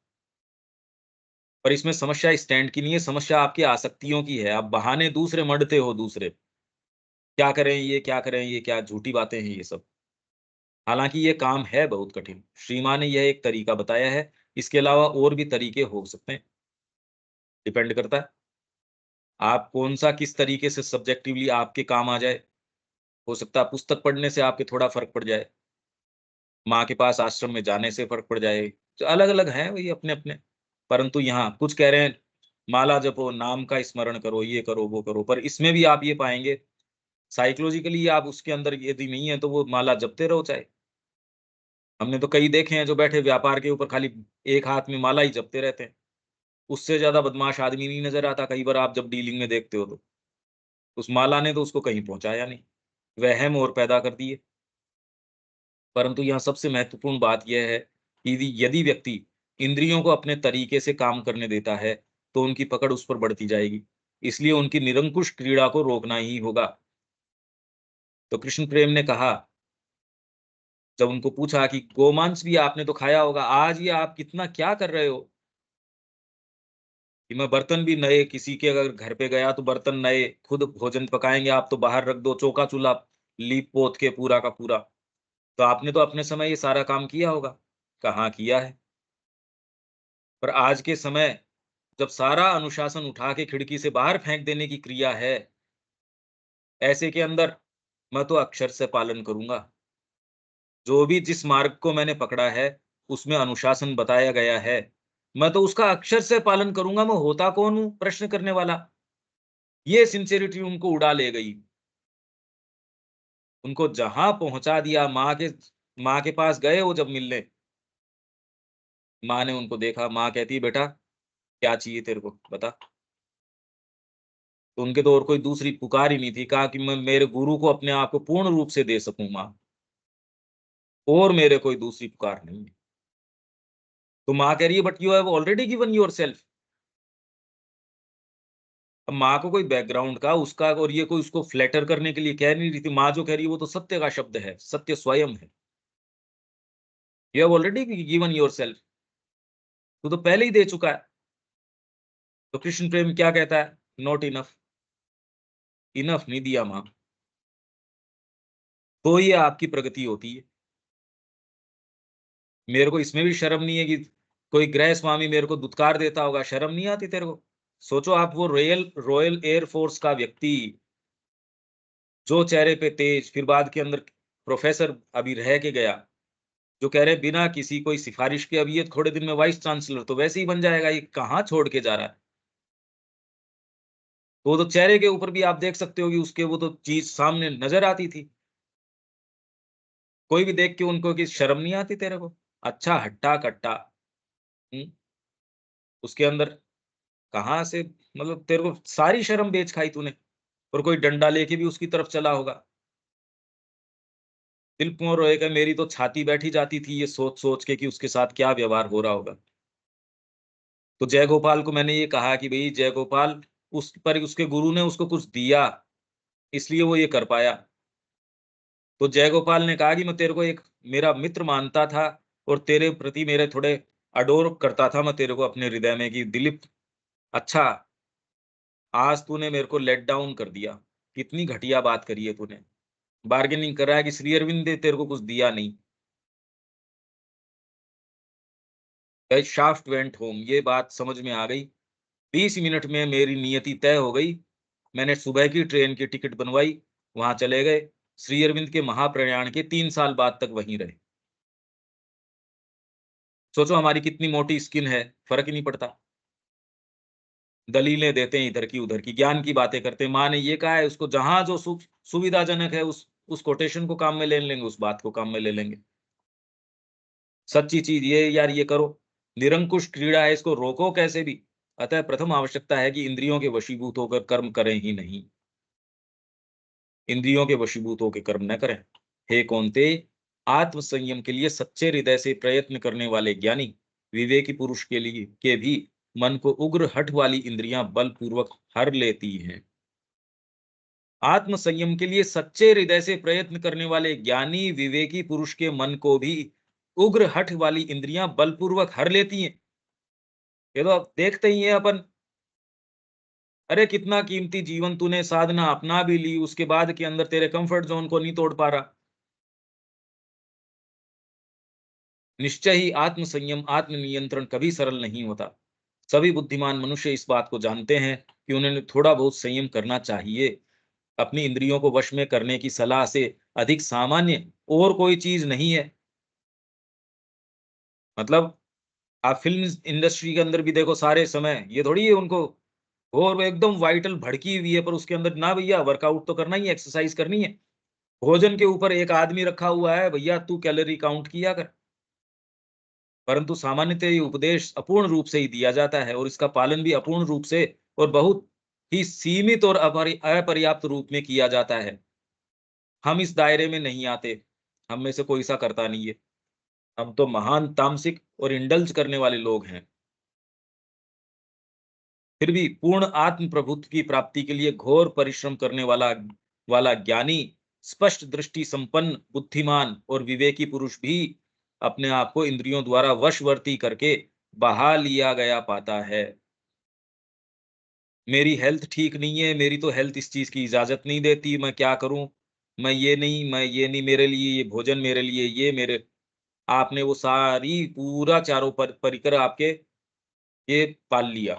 पर इसमें समस्या स्टैंड की नहीं है, समस्या आपकी आसक्तियों की है। आप बहाने दूसरे मढ़ते हो दूसरे। क्या करें ये, क्या करें ये, क्या झूठी बातें हैं ये सब। हालाँकि ये काम है बहुत कठिन। श्री माँ ने यह एक तरीका बताया है, इसके अलावा और भी तरीके हो सकते हैं, डिपेंड करता है। आप कौन-सा किस तरीके से सब्जेक्टिवली आपके काम आ जाए। हो सकता है पुस्तक पढ़ने से आपके थोड़ा फ़र्क पड़ जाए, माँ के पास आश्रम में जाने से फ़र्क पड़ जाए। तो अलग-अलग हैं वही अपने-अपने। परंतु यहाँ कुछ कह रहे हैं, माला जपो, नाम का स्मरण करो, ये करो, वो करो। पर इसमें भी आप ये पाएँगे, साइकोलॉजिकली आप उसके अंदर यदि नहीं है, तो वो माला जपते रहो चाहे। हमने तो कई देखे हैं जो बैठे व्यापार के ऊपर खाली एक हाथ में माला ही जपते रहते हैं। उससे ज्यादा बदमाश आदमी नहीं नजर आता कई बार आप जब डीलिंग में देखते हो तो। उस माला ने तो उसको कहीं पहुंचाया नहीं, वहम और पैदा कर दिए। परंतु यहाँ सबसे महत्वपूर्ण बात यह है कि यदि व्यक्ति इंद्रियों को अपने तरीके से काम करने देता है, तो उनकी पकड़ उस पर बढ़ती जाएगी। इसलिए उनकी निरंकुश क्रीड़ा को रोकना ही होगा। तो कृष्ण प्रेम ने कहा, जब उनको पूछा कि गोमांस भी आपने तो खाया होगा, आज ये आप कितना क्या कर रहे हो? कि मैं बर्तन भी नए, किसी के अगर घर पे गया तो बर्तन नए, खुद भोजन पकाएंगे आप तो बाहर रख दो, चौका चूल्हा लीप पोत के पूरा का पूरा। तो आपने तो अपने समय ये सारा काम किया होगा। कहाँ किया है? पर आज के समय जब सारा अनुशासन उठा के खिड़की से बाहर फेंक देने की क्रिया है, ऐसे के अंदर मैं तो अक्षर से पालन करूंगा। जो भी जिस मार्ग को मैंने पकड़ा है, उसमें अनुशासन बताया गया है, मैं तो उसका अक्षर से पालन करूंगा। मैं होता कौन हूं प्रश्न करने वाला? ये सिंसेरिटी उनको उड़ा ले गई। उनको जहां पहुंचा दिया, माँ के पास गए वो जब मिलने, माँ ने उनको देखा, माँ कहती है, बेटा क्या चाहिए तेरे को बता। तो उनके तो और कोई दूसरी पुकार ही नहीं थी। कहा कि मैं मेरे गुरु को अपने आप को पूर्ण रूप से दे सकूं माँ, और मेरे कोई दूसरी पुकार नहीं है। तो माँ कह रही है, but you have already given your self. अब माँ को कोई बैकग्राउंड का उसका, और ये कोई उसको फ्लैटर करने के लिए कह नहीं रही थी। माँ जो कह रही है वो तो सत्य का शब्द है, सत्य स्वयं है। You have already given your self, तू तो पहले ही दे चुका है। तो कृष्ण प्रेम क्या कहता है? नॉट इनफ, इनफ नहीं दिया माँ, तो ये आपकी प्रगति होती है। मेरे को इसमें भी शर्म नहीं है कि कोई गृह स्वामी मेरे को दुत्कार देता होगा, शर्म नहीं आती तेरे को? सोचो आप, वो रॉयल रॉयल एयरफोर्स का व्यक्ति, जो चेहरे पे तेज, फिर बाद के अंदर प्रोफेसर अभी रह के गया, जो कह रहे बिना किसी कोई सिफारिश के अभी ये थोड़े दिन में वाइस चांसलर तो वैसे ही बन जाएगा, ये कहाँ छोड़ के जा रहा है? तो चेहरे के ऊपर भी आप देख सकते हो कि उसके वो तो चीज सामने नजर आती थी। कोई भी देख के उनको कि शर्म नहीं आती तेरे को? अच्छा हट्टा कट्टा, हम्म, उसके अंदर कहाँ से, मतलब तेरे को सारी शर्म बेच खाई तूने, और कोई डंडा लेके भी उसकी तरफ चला होगा। दिल क्यों रोएगा? मेरी तो छाती बैठी जाती थी ये सोच सोच के कि उसके साथ क्या व्यवहार हो रहा होगा। तो जय गोपाल को मैंने ये कहा कि भाई जय गोपाल, उस पर उसके गुरु ने उसको कुछ दिया, इसलिए वो ये कर पाया। तो जय गोपाल ने कहा कि मैं तेरे को एक मेरा मित्र मानता था, और तेरे प्रति मेरे थोड़े अडोर करता था मैं तेरे को अपने हृदय में, कि दिलीप, अच्छा आज तूने मेरे को लेट डाउन कर दिया। कितनी घटिया बात करी है तूने। बार्गेनिंग कर रहा है कि श्री अरविंद ने तेरे को कुछ दिया नहीं। शाफ्ट वेंट होम, ये बात समझ में आ गई। 20 मिनट में मेरी नियति तय हो गई। मैंने सुबह की ट्रेन की टिकट बनवाई, वहां चले गए। श्री अरविंद के महाप्रयाण के 3 साल बाद तक वहीं रहे। सोचो हमारी कितनी मोटी स्किन है, फर्क ही नहीं पड़ता। दलीलें देते हैं इधर की उधर की, ज्ञान की बातें करते हैं। माँ ने ये कहा है, उसको जहां जो सुविधाजनक है उस कोटेशन को काम में ले लेंगे, उस बात को काम में ले लेंगे। सच्ची चीज ये यार, ये करो, निरंकुश क्रीड़ा है, इसको रोको कैसे भी। अतः प्रथम आवश्यकता है कि इंद्रियों के वशीभूत होकर कर्म करें ही नहीं। इंद्रियों के वशीभूत होकर कर्म न करें। हे कौन्ते, आत्म संयम के लिए सच्चे हृदय से प्रयत्न करने वाले ज्ञानी विवेकी पुरुष के लिए के भी मन को उग्र हठ वाली इंद्रियां बलपूर्वक हर लेती हैं। आत्म संयम के लिए सच्चे हृदय से प्रयत्न करने वाले ज्ञानी विवेकी पुरुष के मन को भी उग्र हठ वाली इंद्रियां बलपूर्वक हर लेती हैं। ये तो अब देखते ही हैं अपन। अरे कितना कीमती जीवन तूने साधना अपना भी ली, उसके बाद के अंदर तेरे कंफर्ट जोन को नहीं तोड़ पा रहा। निश्चय ही आत्म संयम, आत्म नियंत्रण कभी सरल नहीं होता। सभी बुद्धिमान मनुष्य इस बात को जानते हैं कि उन्हें थोड़ा बहुत संयम करना चाहिए। अपनी इंद्रियों को वश में करने की सलाह से अधिक सामान्य और कोई चीज नहीं है। मतलब आप फिल्म इंडस्ट्री के अंदर भी देखो, सारे समय ये थोड़ी है उनको, और वो एकदम वाइटल भड़की हुई है, पर उसके अंदर ना भैया वर्कआउट तो करना ही है, एक्सरसाइज करनी है। भोजन के ऊपर एक आदमी रखा हुआ है, भैया तू कैलोरी काउंट किया कर। परंतु सामान्यतः ये उपदेश अपूर्ण रूप से ही दिया जाता है और इसका पालन भी अपूर्ण रूप से और बहुत ही सीमित और अपर्याप्त रूप में किया जाता है। हम इस दायरे में नहीं आते, हम में से कोई ऐसा करता नहीं है। हम तो महान तामसिक और इंडल्ज करने वाले लोग हैं। फिर भी पूर्ण आत्म प्रभुत्व की प्राप्ति के लिए घोर परिश्रम करने वाला वाला ज्ञानी, स्पष्ट दृष्टि संपन्न, बुद्धिमान और विवेकी पुरुष भी अपने आप को इंद्रियों द्वारा वशवर्ती करके बहा लिया गया पाता है। मेरी हेल्थ ठीक नहीं है, मेरी तो हेल्थ इस चीज की इजाजत नहीं देती, मैं क्या करूं? मैं ये नहीं, मेरे लिए ये भोजन, मेरे लिए ये मेरे आपने वो सारी पूरा चारों परिकर आपके ये पाल लिया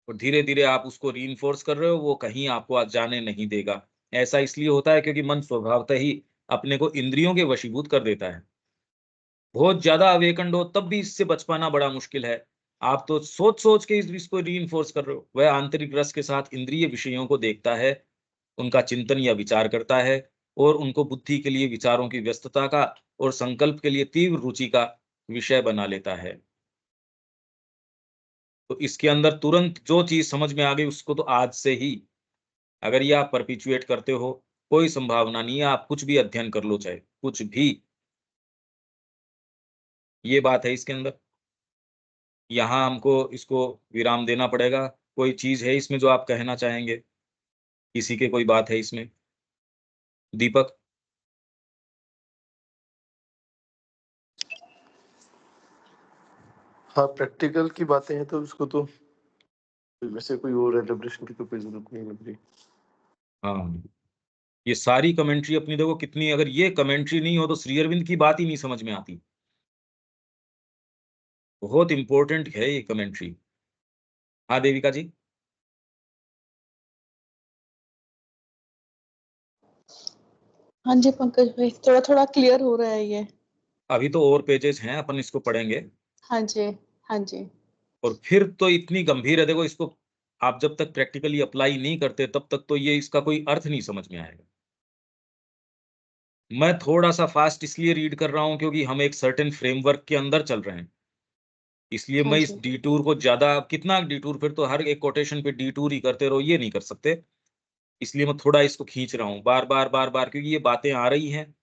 और धीरे-धीरे आप उसको रीइंफोर्स कर रहे हो, वो कहीं आपको आज जाने नहीं देगा। ऐसा इसलिए होता है क्योंकि मन स्वभावतः ही अपने को इंद्रियों के वशीभूत कर देता है। बहुत ज़्यादा अवेकंड हो तब भी इससे बच पाना बड़ा मुश्किल है। आप तो सोच-सोच के इसको रीइंफोर्स कर रहे हो। वह आंतरिक रस के साथ इंद्रिय विषयों को देखता है, उनका चिंतन या विचार करता है और उनको बुद्धि के लिए विचारों की व्यस्तता का और संकल्प के लिए तीव्र रुचि का विषय बना लेता है। तो इसके अंदर तुरंत जो चीज़ समझ में आ गई उसको तो आज से ही अगर ये आप परपेचुएट करते हो, कोई संभावना नहीं है, आप कुछ भी अध्ययन कर लो चाहे, कुछ भी। ये बात है इसके अंदर। यहाँ हमको इसको विराम देना पड़ेगा। कोई चीज़ है इसमें जो आप कहना चाहेंगे? किसी के कोई बात है इसमें? दीपक? हाँ, प्रैक्टिकल की बातें हैं तो उसको तो वैसे कोई और एलैबोरेशन की तो कोई ज़रूरत नहीं लग रही। हाँ, ये सारी कमेंट्री अपनी देखो कितनी अगर ये कमेंट्री नहीं हो तो श्री अरविंद की बात ही नहीं समझ में आती। बहुत इम्पोर्टेंट है ये कमेंट्री। हाँ, देविका जी? हाँ जी पंकज भाई, थोड़ा-थोड़ा क्लियर हो रहा है ये। अभी तो और पेजेज़ हैं, अपन इसको पढ़ेंगे। हाँ जी, हाँ जी। और फिर तो इतनी गंभीर है देखो इसको आप जब तक प्रैक्टिकली अप्लाई नहीं करते तब तक तो ये इसका कोई अर्थ नहीं समझ में आएगा। मैं थोड़ा-सा फास्ट इसलिए रीड कर रहा हूँ क्योंकि हम एक सर्टेन फ्रेमवर्क के अंदर चल रहे हैं। इसलिए हाँ मैं इस जी, डिटूर को ज़्यादा कितना डिटूर फिर तो हर एक कोटेशन पे डिटूर ही करते रहो, ये नहीं कर सकते। इसलिए मैं थोड़ा इसको खींच रहा हूँ बार-बार, बार-बार क्योंकि ये बातें आ रही हैं,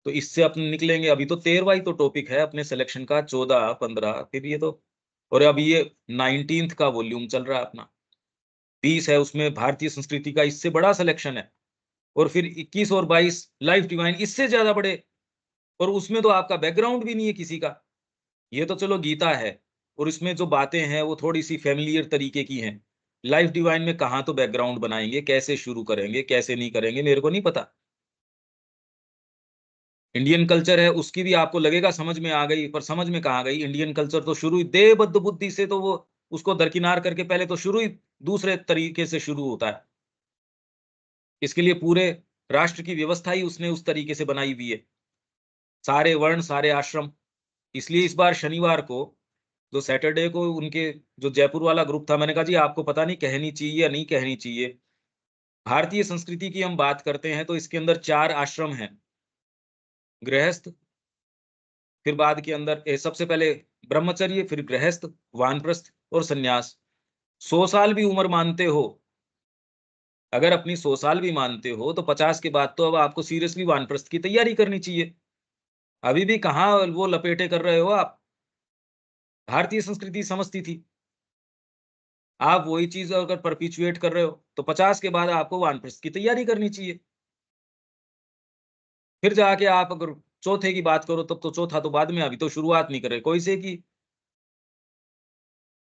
तो इससे अपन निकलेंगे। अभी तो 13वां ही तो टॉपिक है अपने सिलेक्शन का 14, 15 फिर ये तो और अभी ये 19th का वॉल्यूम चल रहा है अपना। 20 है उसमें भारतीय संस्कृति का इससे बड़ा सिलेक्शन है और फिर 21 और 22 लाइफ डिवाइन इससे ज़्यादा बड़े और उसमें तो आपका बैकग्राउंड भी नहीं है किसी का। ये तो चलो गीता है और इसमें जो बातें हैं वो थोड़ी-सी फ़ैमिलियर तरीके की हैं। लाइफ डिवाइन में कहाँ तो बैकग्राउंड बनाएँगे, कैसे शुरू करेंगे, कैसे नहीं करेंगे मेरे को नहीं पता। इंडियन कल्चर है उसकी भी आपको लगेगा समझ में आ गई, पर समझ में कहाँ गई? इंडियन कल्चर तो शुरू ही देहबद्ध बुद्धि से तो वो उसको दरकिनार करके पहले तो शुरू ही दूसरे तरीके से शुरू होता है। इसके लिए पूरे राष्ट्र की व्यवस्था ही उसने उस तरीके से बनाई हुई है। सारे वर्ण, सारे आश्रम। इसलिए इस बार शनिवार को जो सैटरडे को उनके जो जयपुर वाला ग्रुप था, मैंने कहा जी आपको पता नहीं कहनी चाहिए या नहीं कहनी चाहिए। भारतीय संस्कृति की हम बात करते हैं तो इसके अंदर 4 आश्रम हैं। गृहस्थ, फिर बाद के अंदर सबसे पहले ब्रह्मचर्य, फिर गृहस्थ, वानप्रस्थ और सन्यास। 100 साल भी उम्र मानते हो, अगर अपनी 100 साल भी मानते हो तो 50 के बाद तो अब आपको सीरियसली वानप्रस्थ की तैयारी करनी चाहिए। अभी भी कहाँ वो लपेटे कर रहे हो आप? भारतीय संस्कृति समझती थी। आप वही चीज़ अगर परपेचुएट कर रहे हो, तो 50 के बाद आपको वानप्रस्थ की तैयारी करनी चाहिए। फिर जाके आप अगर चौथे की बात करो तब तो चौथा तो बाद में, अभी तो शुरुआत नहीं कर रहे कोई से की।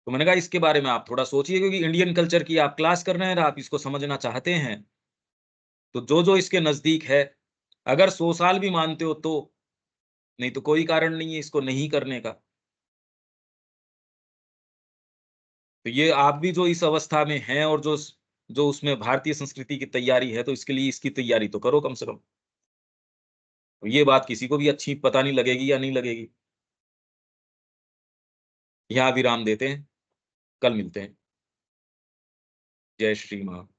तो मैंने कहा इसके बारे में आप थोड़ा सोचिए क्योंकि इंडियन कल्चर की आप क्लास कर रहे हैं और आप इसको समझना चाहते हैं, तो जो-जो इसके नज़दीक है, अगर 100 साल भी मानते हो तो, नहीं तो कोई कारण नहीं है इसको नहीं करने का। तो ये आप भी जो इस अवस्था में हैं और जो उसमें भारतीय संस्कृति की तैयारी है, तो इसके लिए इसकी तैयारी तो करो कम से कम। तो ये बात किसी को भी अच्छी पता नहीं लगेगी या नहीं लगेगी। यहाँ विराम देते हैं, कल मिलते हैं। जय श्री माँ।